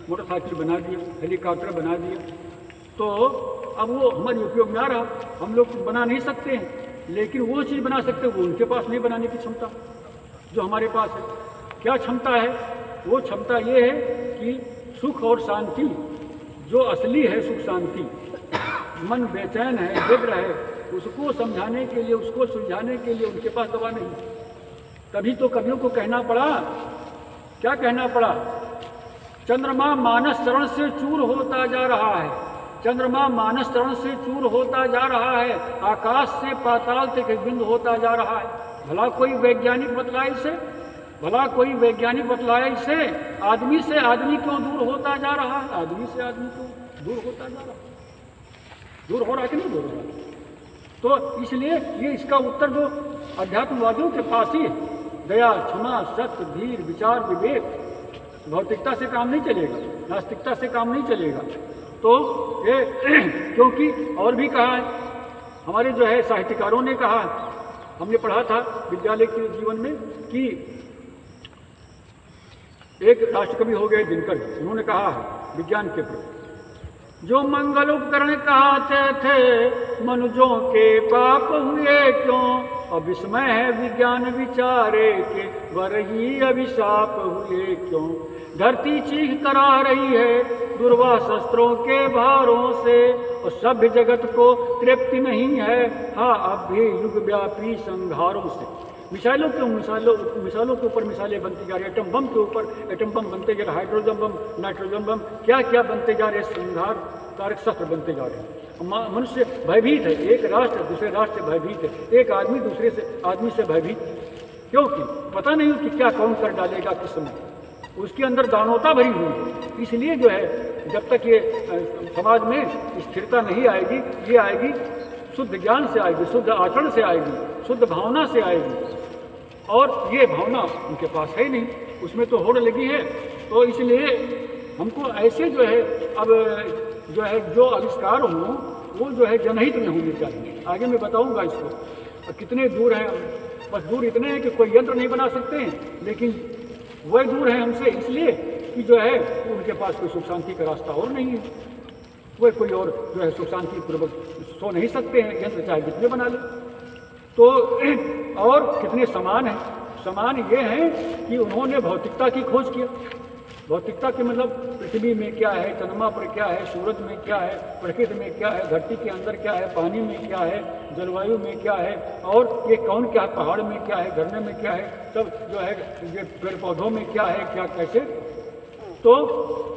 मोटरसाइकिल बना दिया, हेलीकॉप्टर बना दिया, तो अब वो हमारे उपयोग में आ रहा, हम लोग बना नहीं सकते हैं, लेकिन वो चीज़ बना सकते हैं वो उनके पास नहीं बनाने की क्षमता जो हमारे पास है। क्या क्षमता है? वो क्षमता ये है कि सुख और शांति, जो असली है सुख शांति, मन बेचैन है, व्यग्र है, उसको समझाने के लिए, उसको सुलझाने के लिए उनके पास दवा नहीं। तभी तो कवियों को कहना पड़ा, क्या कहना पड़ा? चंद्रमा मानस चरण से चूर होता जा रहा है, चंद्रमा मानस चरण से चूर होता जा रहा है, आकाश से पाताल तक एक बिंदु होता जा रहा है। भला कोई वैज्ञानिक बतलाए इसे, भला कोई वैज्ञानिक बतलाए इसे, आदमी से आदमी क्यों दूर होता जा रहा है, आदमी से आदमी क्यों दूर होता जा रहा है, दूर हो रहा है कि नहीं दूर हो रहा है? तो इसलिए ये इसका उत्तर जो अध्यात्मवादियों के पास ही है, दया, क्षमा, सत्य, धीर, विचार, विवेक, भौतिकता से काम नहीं चलेगा, नास्तिकता से काम नहीं चलेगा। तो ये क्योंकि और भी कहा है, हमारे जो है साहित्यकारों ने कहा, हमने पढ़ा था विद्यालय के जीवन में कि एक राष्ट्रकवि हो गए दिनकर, उन्होंने कहा है विज्ञान के प्रति, जो मंगल उपकरण कहते थे मनुजों के पाप हुए क्यों, अब विस्मय है विज्ञान विचारे के वरही अभिशाप हुए क्यों। धरती चीख करा रही है दुर्वा शस्त्रों के भारों से, और सभ्य जगत को तृप्ति नहीं है, हाँ अब भी युग व्यापी संघारों से। मिसाइलों के ऊपर मिसाइलें बनती जा रही है, एटम बम के ऊपर एटम बम बनते जा रहे, हाइड्रोजन बम, नाइट्रोजन बम, क्या क्या बनते जा रहे, संहार कारक शस्त्र बनते जा रहे हैं। मनुष्य भयभीत है, एक राष्ट्र दूसरे राष्ट्र से भयभीत है, एक आदमी दूसरे से आदमी से भयभीत, क्योंकि पता नहीं कि क्या कौन कर डालेगा किस समय, उसके अंदर दानवता भरी हुई है। इसलिए जो है जब तक ये समाज में स्थिरता नहीं आएगी, ये आएगी शुद्ध ज्ञान से आएगी, शुद्ध आचरण से आएगी, शुद्ध भावना से आएगी, और ये भावना उनके पास है ही नहीं, उसमें तो होड़ लगी है। तो इसलिए हमको ऐसे जो है अब जो है जो आविष्कार हों वो जो है जनहित में होने चाहिए। आगे मैं बताऊंगा इसको कितने दूर हैं, बस दूर इतने हैं कि कोई यंत्र नहीं बना सकते हैं, लेकिन वह दूर है हमसे इसलिए कि जो है उनके पास कोई सुख शांति का रास्ता और नहीं है, वह कोई और जो है सुख शांति पूर्वक सो नहीं सकते हैं, यंत्र चाहे कितने बना ले। तो और कितने समान हैं? समान ये हैं कि उन्होंने भौतिकता की खोज किया। भौतिकता के मतलब पृथ्वी में क्या है, चंद्रमा पर क्या है, सूरज में क्या है, प्रकृति में क्या है, धरती के अंदर क्या है, पानी में क्या है, जलवायु में क्या है, और ये कौन क्या है, पहाड़ में क्या है, झरने में क्या है, सब जो है ये पेड़ पौधों में क्या है, क्या कैसे। तो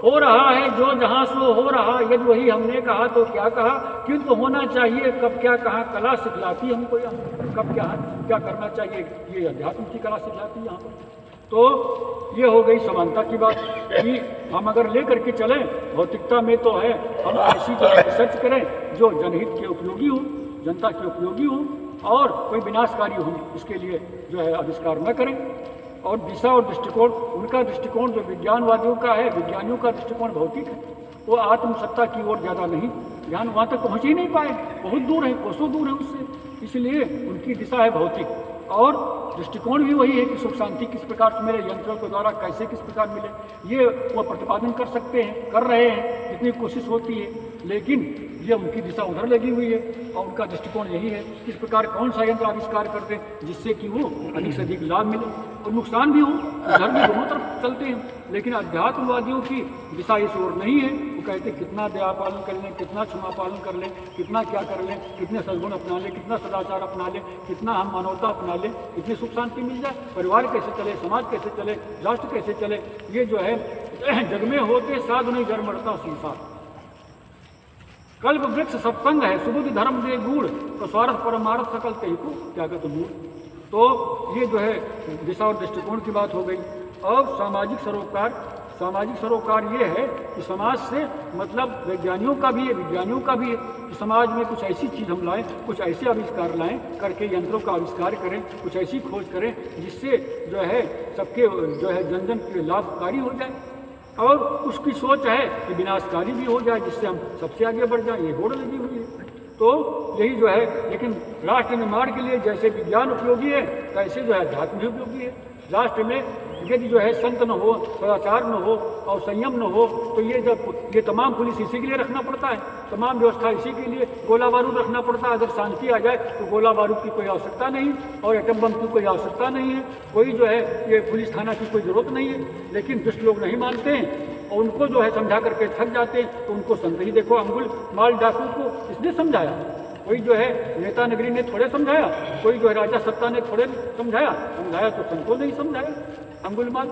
हो रहा है जो जहाँ सो हो रहा, यदि वही हमने कहा तो क्या कहा, किंतु होना चाहिए कब क्या कहा, कला सिखलाती हमको यहाँ, कब क्या क्या करना चाहिए, ये अध्यात्म की कला सिखलाती है यहाँ पर। तो ये हो गई समानता की बात कि हम अगर लेकर के चलें भौतिकता में तो है, हम ऐसी जो रिसर्च करें जो जनहित के उपयोगी हो, जनता के उपयोगी हो, और कोई विनाशकारी हो, इसके लिए जो है आविष्कार न करें। और दिशा और दृष्टिकोण, उनका दृष्टिकोण जो विज्ञानवादियों का है, विज्ञानियों का दृष्टिकोण भौतिक है, वो आत्मसत्ता की ओर ज़्यादा नहीं, ध्यान वहाँ तक पहुँच ही नहीं पाए, बहुत दूर है, कोसों दूर है उससे, इसलिए उनकी दिशा है भौतिक। और दृष्टिकोण भी वही है कि सुख शांति किस प्रकार से मिले, यंत्रों के द्वारा कैसे किस प्रकार मिले, ये वो प्रतिपादन कर सकते हैं, कर रहे हैं, जितनी कोशिश होती है। लेकिन ये उनकी दिशा उधर लगी हुई है और उनका दृष्टिकोण यही है किस प्रकार कौन सा यंत्र आविष्कार कर दें जिससे कि वो अधिक से अधिक लाभ मिले और नुकसान भी हो, उधर भी दोनों तरफ चलते हैं। लेकिन अध्यात्मवादियों की दिशा इस ओर नहीं है। वो कहते हैं कितना दया पालन कर लें, कितना क्षमा पालन कर लें, कितना क्या कर लें, कितने सद्गुण अपना लें, कितना सदाचार अपना लें, कितना हम मानवता अपना लें, कितनी सुख शांति मिल जाए, परिवार कैसे चले, समाज कैसे चले, राष्ट्र कैसे चले। ये जो है जग में होते साधु नहीं जड़ मरता संसार। कल्प वृक्ष सत्संग है, सुबुद्धि धर्म दे गुण, तो स्वार्थ परमार्थ सकल कही को क्या कहते मूल। तो ये जो है दिशा और दृष्टिकोण की बात हो गई। अब सामाजिक सरोकार, सामाजिक सरोकार ये है कि समाज से मतलब वैज्ञानिकों का भी है, विज्ञानियों का भी है कि समाज में कुछ ऐसी चीज़ हम लाएं, कुछ ऐसे आविष्कार लाएं, करके यंत्रों का आविष्कार करें, कुछ ऐसी खोज करें जिससे जो है सबके जो है जन जन के लाभकारी हो जाए। और उसकी सोच है कि विनाशकारी भी हो जाए जिससे हम सबसे आगे बढ़ जाएं। ये होड़ लगी हुई है। तो यही जो है, लेकिन राष्ट्र निर्माण के लिए जैसे विज्ञान उपयोगी है वैसे जो है अध्यात्म भी उपयोगी है। राष्ट्र में यदि जो है संत न हो, सदाचार न हो और संयम न हो तो ये तमाम पुलिस इसी के लिए रखना पड़ता है, तमाम व्यवस्था इसी के लिए, गोला बारूद रखना पड़ता है। अगर शांति आ जाए तो गोला बारूद की कोई आवश्यकता नहीं और एटम बम की कोई आवश्यकता नहीं है, कोई जो है ये पुलिस थाना की कोई ज़रूरत नहीं है। लेकिन दुष्ट लोग नहीं मानते हैं और उनको जो है समझा करके थक जाते हैं। तो उनको संत ही देखो, अंगुल माल डाकू को इसने समझाया, कोई जो है नेता नगरी ने थोड़े समझाया, कोई जो है राजा सत्ता ने थोड़े समझाया तो संतों ने ही समझाया। अंगुलमाल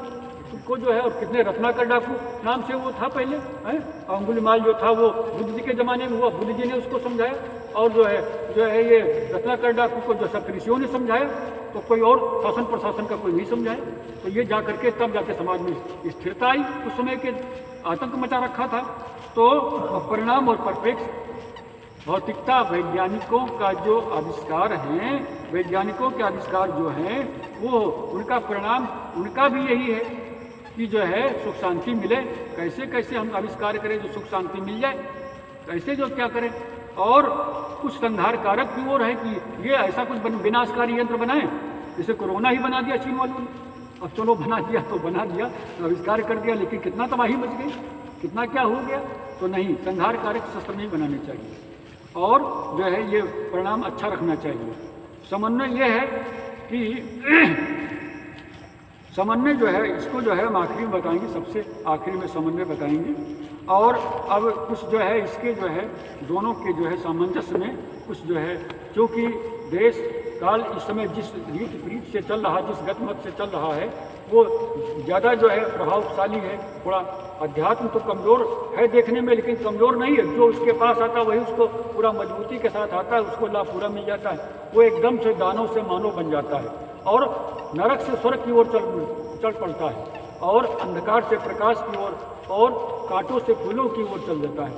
को जो है, और कितने रत्नाकर डाकू नाम से वो था पहले है। अंगुलमाल जो था वो बुद्ध जी के ज़माने में हुआ, बुद्ध जी ने उसको समझाया। और जो है ये रत्नाकर डाकू को जो सब ऋषियों ने समझाया, तो कोई और शासन प्रशासन का कोई नहीं समझाया। तो ये जा करके तब जाके समाज में स्थिरता आई। उस समय के आतंक मचा रखा था। तो परिणाम और परिप्रेक्ष्य भौतिकता, वैज्ञानिकों का जो आविष्कार हैं, वैज्ञानिकों के आविष्कार जो हैं वो उनका परिणाम उनका भी यही है कि जो है सुख शांति मिले। कैसे कैसे हम आविष्कार करें जो सुख शांति मिल जाए, कैसे जो क्या करें। और कुछ संहार कारक भी और है कि ये ऐसा कुछ विनाशकारी यंत्र बनाएं, जैसे कोरोना ही बना दिया चीन वालों ने। अब चलो बना दिया तो बना दिया, आविष्कार कर दिया, लेकिन कितना तबाही मच गई, कितना क्या हो गया। तो नहीं, संहार कारक शस्त्र नहीं बनाने चाहिए और जो है ये परिणाम अच्छा रखना चाहिए। समन्वय ये है कि समन्वय जो है इसको जो है हम आखिरी में बताएंगे, सबसे आखिरी में समन्वय बताएंगे। और अब कुछ जो है इसके जो है दोनों के जो है सामंजस्य में कुछ जो है, क्योंकि देश काल इस समय जिस रीत से चल रहा, जिस गतिमत से चल रहा है वो ज़्यादा जो है प्रभावशाली है। थोड़ा अध्यात्म तो कमज़ोर है देखने में, लेकिन कमज़ोर नहीं है। जो उसके पास आता है वही उसको पूरा मजबूती के साथ आता है, उसको लाभ पूरा मिल जाता है। वो एकदम से दानव से मानव बन जाता है और नरक से स्वर्ग की ओर चल पड़ता है और अंधकार से प्रकाश की ओर और कांटों से फूलों की ओर चल जाता है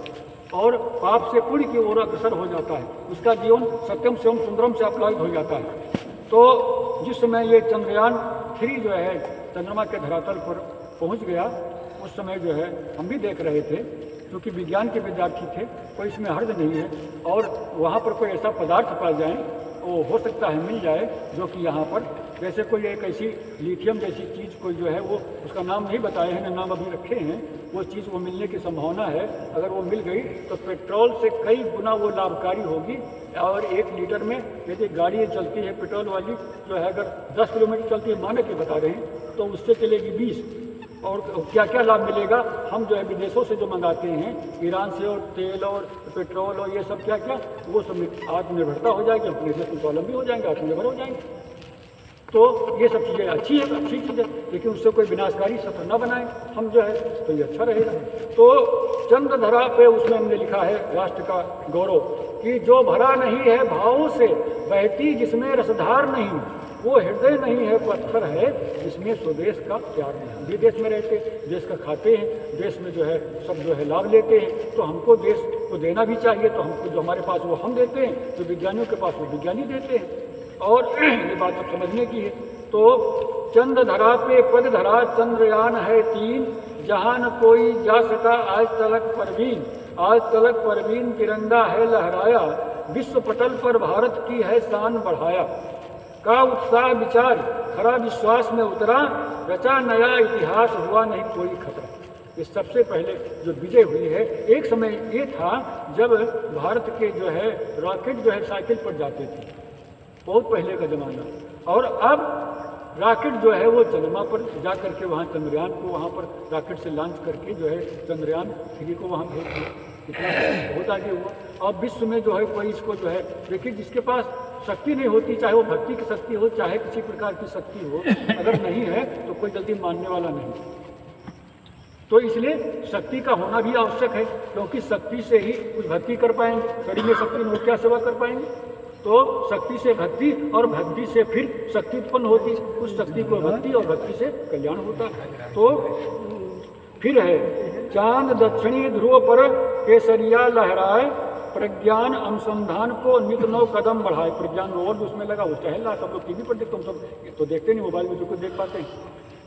और पाप से पुण्य की ओर अग्रसर हो जाता है। उसका जीवन सत्यम शिवम सुंदरम से अपलायित हो जाता है। तो जिस समय ये चंद्रयान 3 जो है चंद्रमा के धरातल पर पहुंच गया, उस समय जो है हम भी देख रहे थे, क्योंकि विज्ञान के विद्यार्थी थे, कोई इसमें हर्ज नहीं है। और वहाँ पर कोई ऐसा पदार्थ पा जाए, वो हो सकता है मिल जाए, जो कि यहाँ पर जैसे कोई एक ऐसी लिथियम जैसी चीज़ कोई जो है, वो उसका नाम नहीं बताए हैं, नाम अभी रखे हैं, वो चीज़ वो मिलने की संभावना है। अगर वो मिल गई तो पेट्रोल से कई गुना वो लाभकारी होगी। और 1 लीटर में यदि गाड़ी चलती है पेट्रोल वाली जो है, अगर 10 किलोमीटर चलती है, माने के बता रहे हैं, तो उससे चलेगी 20। और क्या क्या लाभ मिलेगा, हम जो है विदेशों से जो मंगाते हैं, ईरान से, और तेल और पेट्रोल और ये सब क्या क्या, वो सब आत्मनिर्भरता हो जाएगी, अपने देश में स्वावलंबी हो जाएंगे, आत्मनिर्भर हो जाएंगे। तो ये सब चीज़ें अच्छी चीज़ है, लेकिन उससे कोई विनाशकारी शस्त्र न बनाए हम जो है, तो ये अच्छा रहेगा। तो चंद्रधरा पे उसमें हमने लिखा है राष्ट्र का गौरव कि जो भरा नहीं है भावों से, बहती जिसमें रसधार नहीं, वो हृदय नहीं है पत्थर है जिसमें स्वदेश का प्यार नहीं। विदेश में रहते, देश का खाते हैं, देश में जो है सब जो है लाभ लेते हैं, तो हमको देश को देना भी चाहिए। तो हमको जो हमारे पास वो हम देते हैं, जो विज्ञानियों के पास वो विज्ञानी देते हैं। और ये बात अब समझने की है। तो चंद्रधरा पे पद धरा चंद्रयान है 3, जहाँ न कोई जा सका आज तलक परवीन। आज तलक परवीन तिरंगा है लहराया, विश्व पटल पर भारत की है शान बढ़ाया। का उत्साह विचार खरा विश्वास में उतरा, रचा नया इतिहास हुआ नहीं कोई खतरा। ये सबसे पहले जो विजय हुई है। एक समय ये था जब भारत के जो है रॉकेट जो है साइकिल पर जाते थे, बहुत पहले का ज़माना। और अब रॉकेट जो है वो चंद्रमा पर जा करके वहाँ चंद्रयान को वहाँ पर रॉकेट से लॉन्च करके जो है चंद्रयान 3 को वहाँ भेज दिया। इतना बहुत आगे हुआ। और विश्व में जो है कोई इसको जो है देखिए, जिसके पास शक्ति नहीं होती, चाहे वो भक्ति की शक्ति हो चाहे किसी प्रकार की शक्ति हो, अगर नहीं है तो कोई जल्दी मानने वाला नहीं। तो इसलिए शक्ति का होना भी आवश्यक है, क्योंकि शक्ति से ही कुछ भक्ति कर पाएंगे। शरीर में शक्ति में क्या सेवा कर पाएंगे? तो शक्ति से भक्ति और भक्ति से फिर शक्ति उत्पन्न होती, उस शक्ति को भक्ति और भक्ति से कल्याण होता है। तो फिर है चांद दक्षिणी ध्रुव पर केसरिया लहराए, प्रज्ञान अनुसंधान को नित नौ कदम बढ़ाए। प्रज्ञान और जो उसमें लगा वो टहल रहा, सब लोग टीवी पर देखते, हम सब तो देखते नहीं, मोबाइल में जो कुछ देख पाते हैं।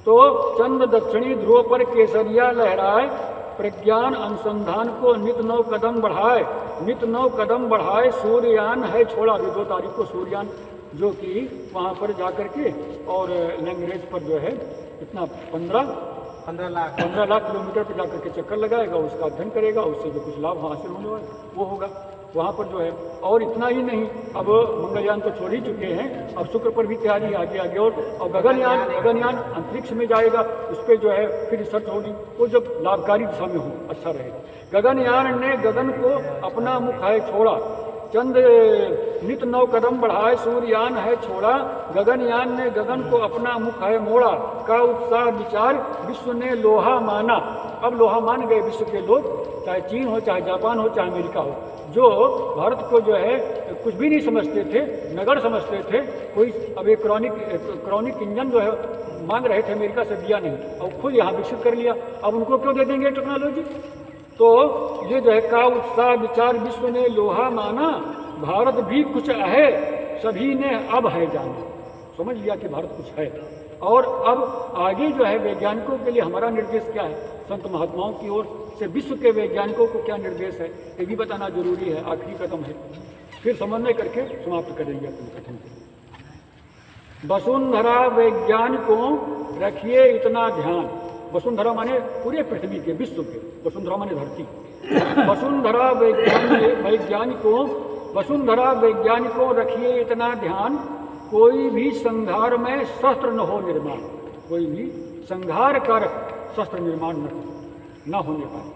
तो चंद दक्षिणी ध्रुव पर केसरिया लहराए, प्रज्ञान अनुसंधान को नित नौ कदम बढ़ाए, नित नौ कदम बढ़ाए। सूर्ययान है छोड़ा, अभी 2 तारीख को सूर्ययान जो कि वहाँ पर जा कर के और लैंग्वेज पर जो है इतना 15 लाख किलोमीटर पर जाकर के चक्कर लगाएगा, उसका अध्ययन करेगा, उससे जो कुछ लाभ हासिल होने वाला वो होगा वहाँ पर जो है। और इतना ही नहीं, अब मंगलयान तो छोड़ ही चुके हैं, अब शुक्र पर भी तैयारी आगे और गगनयान अंतरिक्ष में जाएगा, उस पर जो है फिर रिसर्च होगी, वो जब लाभकारी दिशा में हो अच्छा रहेगा। गगनयान ने गगन को अपना मुख है छोड़ा, चंद नित नौ कदम बढ़ाए, सूर्ययान है छोड़ा, गगनयान ने गगन को अपना मुख है मोड़ा। का उत्साह विचार विश्व ने लोहा माना। अब लोहा मान गए विश्व के लोग, चाहे चीन हो, चाहे जापान हो, चाहे अमेरिका हो, जो भारत को जो है कुछ भी नहीं समझते थे, नगर समझते थे। कोई अब एक क्रॉनिक इंजन जो है मांग रहे थे, अमेरिका से दिया नहीं, और खुद यहाँ विकसित कर लिया, अब उनको क्यों दे देंगे टेक्नोलॉजी? तो ये जो है का उत्साह विचार विश्व ने लोहा माना, भारत भी कुछ है सभी ने अब है जाना। समझ लिया कि भारत कुछ है। और अब आगे जो है वैज्ञानिकों के लिए हमारा निर्देश क्या है, संत महात्माओं की ओर से विश्व के वैज्ञानिकों को क्या निर्देश है, ये भी बताना जरूरी है, आखिरी कदम है। फिर समन्वय करके समाप्त करेंगे अपने कथन को। वसुंधरा वैज्ञानिकों रखिए इतना ध्यान। वसुंधरा माने पूरे पृथ्वी के, विश्व के, वसुंधरा माने धरती। वसुंधरा वैज्ञानिकों रखिए इतना ध्यान, कोई भी संघार में शस्त्र न हो निर्माण। कोई भी संघार कारक शस्त्र निर्माण न होने पाए।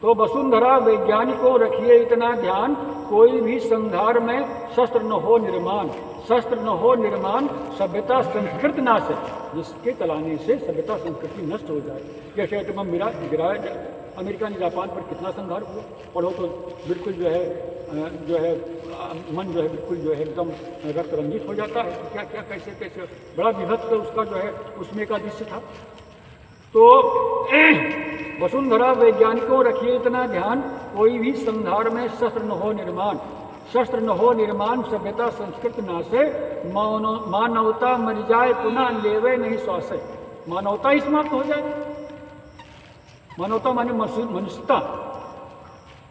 तो वसुंधरा वैज्ञानिकों रखिए इतना ध्यान, कोई भी संघार में शस्त्र न हो निर्माण। शस्त्र न हो निर्माण, सभ्यता संस्कृति नाश है, जिसके चलाने से सभ्यता संस्कृति नष्ट हो जाए। जैसे एटम गिराया, अमेरिका ने जापान पर कितना संघार हुआ, पढ़ो तो बिल्कुल जो है मन जो है बिल्कुल जो है एकदम रक्त रंजित हो जाता है। क्या क्या कैसे कैसे बड़ा विभत्स उसका जो है उसमें का दृश्य था। तो वसुंधरा वैज्ञानिकों रखिए इतना ध्यान, कोई भी संघार में शस्त्र न हो निर्माण। शस्त्र न हो निर्माण, सभ्यता संस्कृत नाशे, मानवता मर जाए पुनः लेवे नहीं श्वासे। मानवता ही समाप्त हो जाए। मानवता माने मनुष्यता,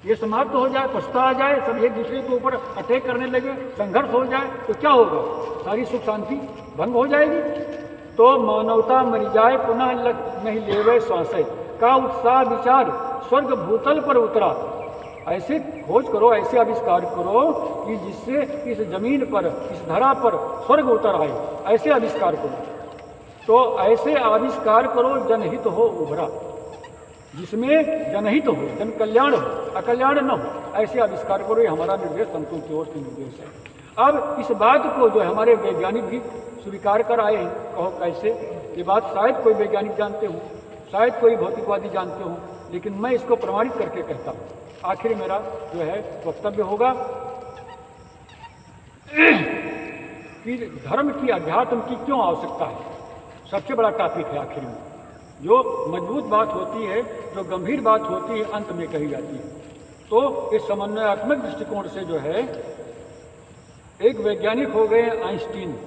ये समाप्त हो जाए, पछता आ जाए, सब एक दूसरे के ऊपर अटैक करने लगे, संघर्ष हो जाए, तो क्या होगा? सारी सुख शांति भंग हो जाएगी। तो मानवता मर जाए पुनः नहीं लेवे श्वासे। का उत्साह विचार स्वर्ग भूतल पर उतरा। ऐसे खोज करो, ऐसे आविष्कार करो कि जिससे इस जमीन पर, इस धरा पर स्वर्ग उतर आए, ऐसे आविष्कार करो। तो ऐसे आविष्कार करो जनहित हो उभरा, जिसमें जनहित हो, जन कल्याण हो, अकल्याण न हो, ऐसे आविष्कार करो। ये हमारा निर्देश संतों की ओर से निर्देश है। अब इस बात को जो है हमारे वैज्ञानिक भी स्वीकार कर आए हैं। कहो कैसे? ये बात शायद कोई वैज्ञानिक जानते हो, शायद कोई भौतिकवादी जानते हो, लेकिन मैं इसको प्रमाणित करके कहता हूँ। आखिर मेरा जो है वक्तव्य होगा कि धर्म की, अध्यात्म की क्यों आवश्यकता है। सबसे बड़ा टॉपिक है आखिर में। जो मजबूत बात होती है, जो गंभीर बात होती है, अंत में कही जाती है। तो इस समन्वयात्मक दृष्टिकोण से जो है, एक वैज्ञानिक हो गए आइंस्टीन।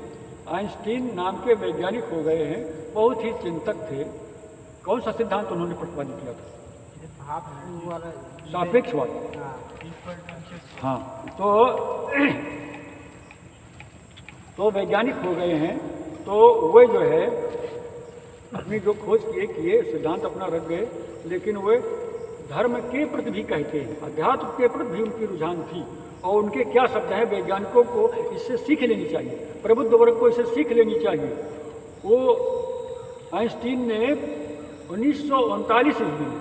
आइंस्टीन नाम के वैज्ञानिक हो गए हैं, बहुत ही चिंतक थे। कौन सा सिद्धांत उन्होंने प्रतिपादित किया था? सापेक्षवाद। हाँ, तो तो वैज्ञानिक हो गए हैं, तो वे जो है अपनी जो खोज किए सिद्धांत अपना रख गए, लेकिन वे धर्म के प्रति भी कहते हैं, अध्यात्म के प्रति भी उनकी रुझान थी। और उनके क्या शब्द हैं, वैज्ञानिकों को इससे सीख लेनी चाहिए, प्रबुद्ध वर्ग को इससे सीख लेनी चाहिए। वो आइंस्टीन ने 1939 ईस्वी में,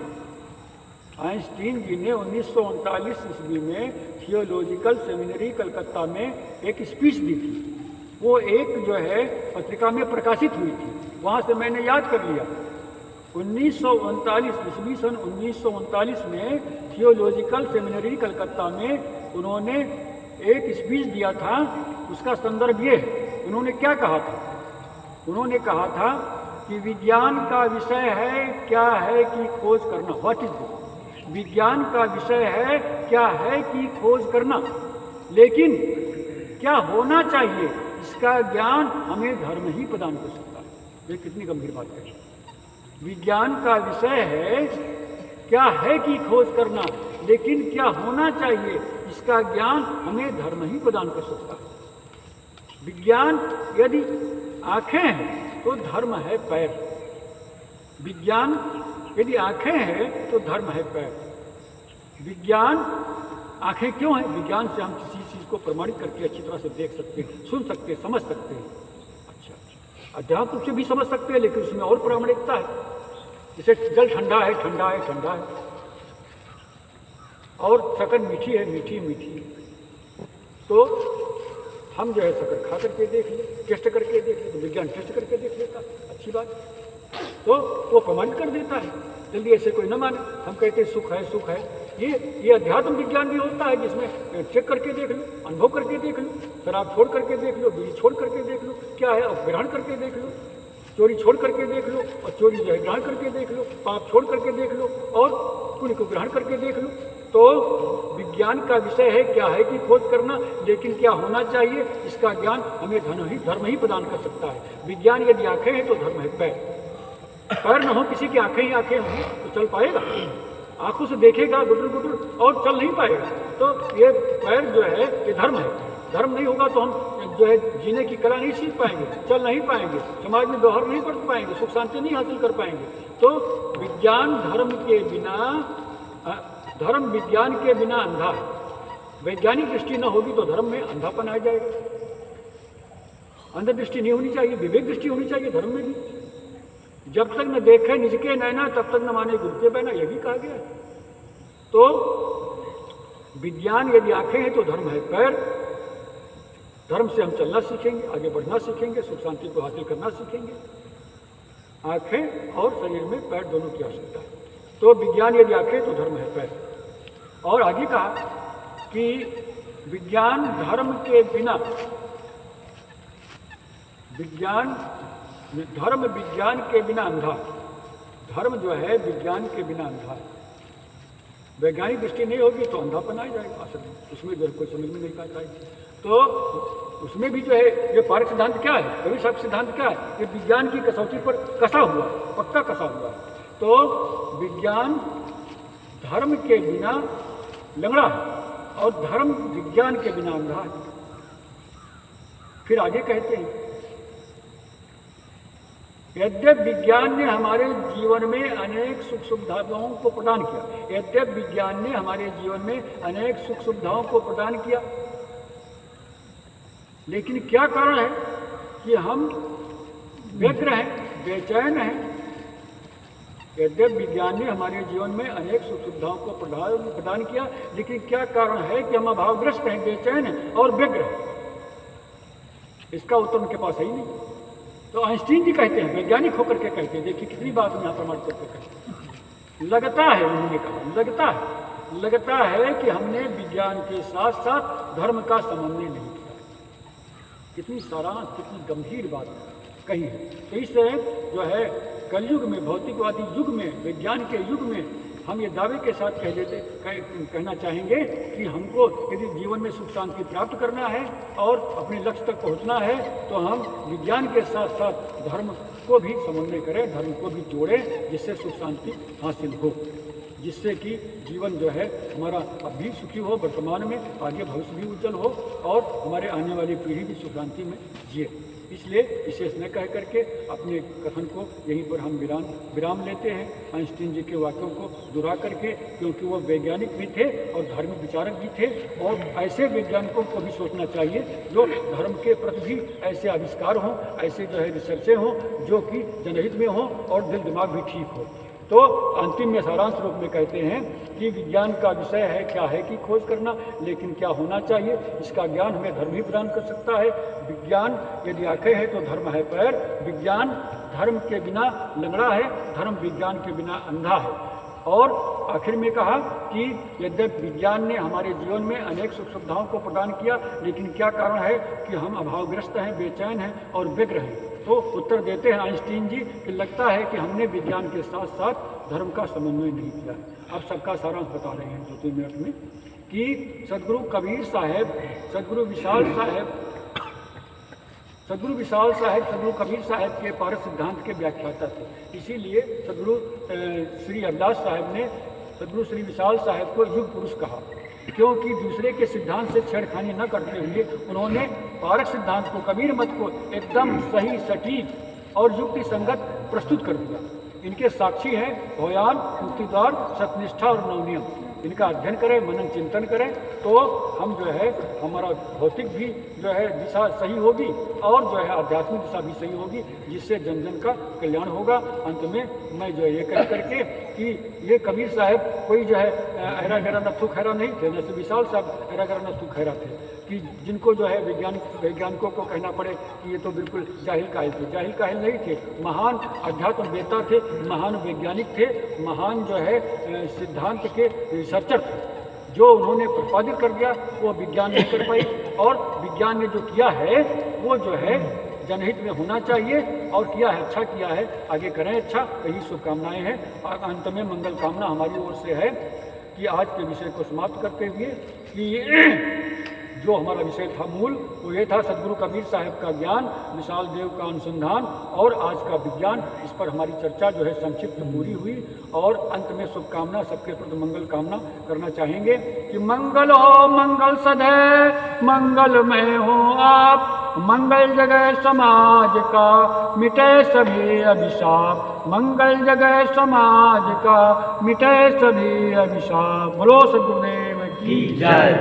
आइंस्टीन जी ने 1939 ईस्वी में थियोलॉजिकल सेमिनरी कलकत्ता में एक स्पीच दी थी। वो एक जो है पत्रिका में प्रकाशित हुई थी, वहाँ से मैंने याद कर लिया। 1939 ईस्वी सन 1939 में थियोलॉजिकल सेमिनरी कलकत्ता में उन्होंने एक स्पीच दिया था। उसका संदर्भ ये है, उन्होंने क्या कहा था, उन्होंने कहा था कि विज्ञान का विषय है क्या है कि खोज करना। What is this? विज्ञान का विषय है क्या है कि खोज करना, लेकिन क्या होना चाहिए इसका ज्ञान हमें धर्म ही प्रदान कर सकता है। ये कितनी गंभीर बात है। विज्ञान का विषय है क्या है कि खोज करना, लेकिन क्या होना चाहिए इसका ज्ञान हमें धर्म ही प्रदान कर सकता है। विज्ञान यदि आंखें हैं तो धर्म है पैर, विज्ञान यदि आंखें हैं तो धर्म है पैर। विज्ञान आंखें क्यों हैं? विज्ञान से हम किसी चीज को प्रमाणित करके अच्छी तरह से देख सकते हैं, सुन सकते हैं, समझ सकते हैं। अच्छा, अध्यात्म रूप से भी समझ सकते हैं, लेकिन उसमें और प्रामाणिकता है। जैसे जल ठंडा है, ठंडा है, ठंडा है, और शक्कर मीठी है, मीठी मीठी। तो हम जो है शक्कर खा करके देख ले, टेस्ट करके देख ले, तो विज्ञान टेस्ट करके देख लेता है, अच्छी बात। तो वो प्रमाणित कर देता है, जल्दी ऐसे कोई न माने। हम कहते हैं सुख है, सुख है। ये अध्यात्म विज्ञान भी होता है, जिसमें चेक करके देख लो, अनुभव करके देख लो, शराब छोड़ करके देख लो, बीड़ी छोड़ करके देख लो, क्या है अब ग्रहण करके देख लो, चोरी छोड़ करके देख लो, और चोरी जो है ग्रहण करके देख लो, पाप छोड़ करके देख लो, और पुण्य को ग्रहण करके देख लो। तो विज्ञान का विषय है क्या है कि खोज करना, लेकिन क्या होना चाहिए इसका ज्ञान हमें धर्म ही प्रदान कर सकता है। विज्ञान यदि आंखें हैं तो धर्म है पैर। पैर न हो, किसी की आंखें ही आंखें होंगी तो चल पाएगा, आंखों से देखेगा गुटर गुटर और चल नहीं पाएगा। तो ये पैर जो है ये धर्म है। धर्म नहीं होगा तो हम जो है जीने की कला नहीं सीख पाएंगे, चल नहीं पाएंगे, समाज में व्यवहार नहीं कर पाएंगे, सुख शांति नहीं हासिल कर पाएंगे। तो विज्ञान धर्म के बिना, धर्म विज्ञान के बिना अंधा है। वैज्ञानिक दृष्टि न होगी तो धर्म में अंधापन आ जाएगा। अंधदृष्टि नहीं होनी चाहिए, विवेक दृष्टि होनी चाहिए धर्म में भी। जब तक न देखे निज के नैना तब तक न माने गुरु के बहना, यह भी कहा गया है। तो विज्ञान यदि आंखें हैं तो धर्म है पैर। धर्म से हम चलना सीखेंगे, आगे बढ़ना सीखेंगे, सुख शांति को हासिल करना सीखेंगे। आंखें और शरीर में पैर दोनों की आवश्यकता है। तो विज्ञान यदि आंखें तो धर्म है पैर। और आगे कहा कि विज्ञान धर्म के बिना, धर्म विज्ञान के बिना अंधा। धर्म जो है विज्ञान के बिना अंधा है। वैज्ञानिक दृष्टि नहीं होगी तो अंधापन आ जाएगा असल में, उसमें जो है कोई समझ में नहीं पाता है। तो उसमें भी जो है ये पारक सिद्धांत क्या है, कवि साहब सिद्धांत क्या है, ये विज्ञान की कसौटी पर कसा हुआ है, पक्का कसा हुआ है। तो विज्ञान धर्म के बिना लंगड़ा है और धर्म विज्ञान के बिना अंधा है। फिर आगे कहते हैं, यद्यप विज्ञान ने हमारे जीवन में अनेक सुख सुविधाओं को प्रदान किया, यद्यप विज्ञान ने हमारे जीवन में अनेक सुख सुविधाओं को प्रदान किया, लेकिन क्या कारण है कि हम व्यग्र हैं, बेचैन हैं। यद्यप विज्ञान ने हमारे जीवन में अनेक सुख सुविधाओं को प्रदान किया, लेकिन क्या कारण है कि हम अभावग्रस्त हैं, बेचैन हैं और व्यग्र हैं। इसका उत्तर उनके पास है ही नहीं। तो आइंस्टीन जी कहते हैं, वैज्ञानिक होकर के कहते हैं, देखिए कितनी बात हम यहाँ प्रमाणित करके कहते हैं। लगता है, उन्होंने कहा लगता है कि हमने विज्ञान के साथ साथ धर्म का समन्वय नहीं किया। कितनी सारांश, कितनी गंभीर बात कही है। तो इससे जो है कलयुग में, भौतिकवादी युग में, विज्ञान के युग में हम ये दावे के साथ कहना चाहेंगे कि हमको यदि जीवन में सुख शांति प्राप्त करना है और अपने लक्ष्य तक पहुंचना है तो हम विज्ञान के साथ साथ धर्म को भी समन्वय करें, धर्म को भी जोड़ें, जिससे सुख शांति हासिल हो। जिससे कि जीवन जो है हमारा अब भी सुखी हो वर्तमान में, आगे भविष्य भी उज्जवल हो और हमारे आने वाली पीढ़ी भी सुख शांति में जिए। इसलिए विशेष न कह करके अपने कथन को यहीं पर हम विराम लेते हैं आइंस्टीन जी के वाक्यों को दोहरा करके, क्योंकि वो वैज्ञानिक भी थे और धार्मिक विचारक भी थे, और ऐसे वैज्ञानिकों को भी सोचना चाहिए जो धर्म के प्रति भी ऐसे आविष्कार हों, ऐसे जो है रिसर्चें हों जो कि जनहित में हों और दिल दिमाग भी ठीक हो। तो अंतिम में सारांश रूप में कहते हैं कि विज्ञान का विषय है क्या है कि खोज करना, लेकिन क्या होना चाहिए इसका ज्ञान हमें धर्म ही प्रदान कर सकता है। विज्ञान यदि आंखें हैं तो धर्म है पैर, विज्ञान धर्म के बिना लंगड़ा है, धर्म विज्ञान के बिना अंधा है। और आखिर में कहा कि यद्यपि विज्ञान ने हमारे जीवन में अनेक सुख सुविधाओं को प्रदान किया, लेकिन क्या कारण है कि हम अभावग्रस्त हैं, बेचैन हैं और व्यग्र हैं। तो उत्तर देते हैं आइंस्टीन जी कि लगता है कि हमने विज्ञान के साथ साथ धर्म का समन्वय नहीं किया। अब सबका सारांश बता रहे हैं 2-3 मिनट में कि सदगुरु कबीर साहब, सदगुरु विशाल साहब, सदगुरु कबीर साहब के पारस सिद्धांत के व्याख्याता थे। इसीलिए सदगुरु श्री अभिलाष साहब ने सदगुरु श्री विशाल साहब को युग पुरुष कहा, क्योंकि दूसरे के सिद्धांत से छेड़खानी न करते हुए उन्होंने पारक सिद्धांत को, कबीर मत को एकदम सही, सटीक और युक्ति संगत प्रस्तुत कर दिया। इनके साक्षी हैं भोयान, मुक्तिद्वार, सत्यनिष्ठा और नवनियम। इनका अध्ययन करें, मनन चिंतन करें तो हम जो है हमारा भौतिक भी जो है दिशा सही होगी और जो है आध्यात्मिक दिशा भी सही होगी, जिससे जन जन का कल्याण होगा। अंत में मैं जो ये कह करके कि ये कबीर साहब कोई जो है ऐरा गैरा नथु खैरा नहीं थे, जैसे विशाल साहब ऐरा गैरा नथु खैरा थे कि जिनको जो है वैज्ञानिकों को कहना पड़े कि ये तो बिल्कुल जाहिल काहिल थे। जाहिल काहिल नहीं थे, महान अध्यात्मवेत्ता थे, महान वैज्ञानिक थे, महान जो है सिद्धांत के रिसर्चर थे। जो उन्होंने प्रतिपादित कर दिया वो विज्ञान नहीं कर पाई, और विज्ञान ने जो किया है वो जो है जनहित में होना चाहिए और किया है, अच्छा किया है, आगे करें अच्छा। यही शुभकामनाएं हैं। और अंत में मंगल कामना हमारी ओर से है कि आज के विषय को समाप्त करते हुए कि जो हमारा विषय था मूल वो ये था सदगुरु कबीर साहब का ज्ञान, विशाल देव का अनुसंधान और आज का विज्ञान। इस पर हमारी चर्चा जो है संक्षिप्त पूरी हुई और अंत में शुभकामना, सबके प्रति मंगल कामना करना चाहेंगे कि मंगल हो मंगल सदैव मंगलमय हो आप, मंगल जगह समाज का मिटे सभी अभिशाप, मंगल जगह समाज का मिटे सभी अभिशाप। बोलो सद्गुरुदेव की जय।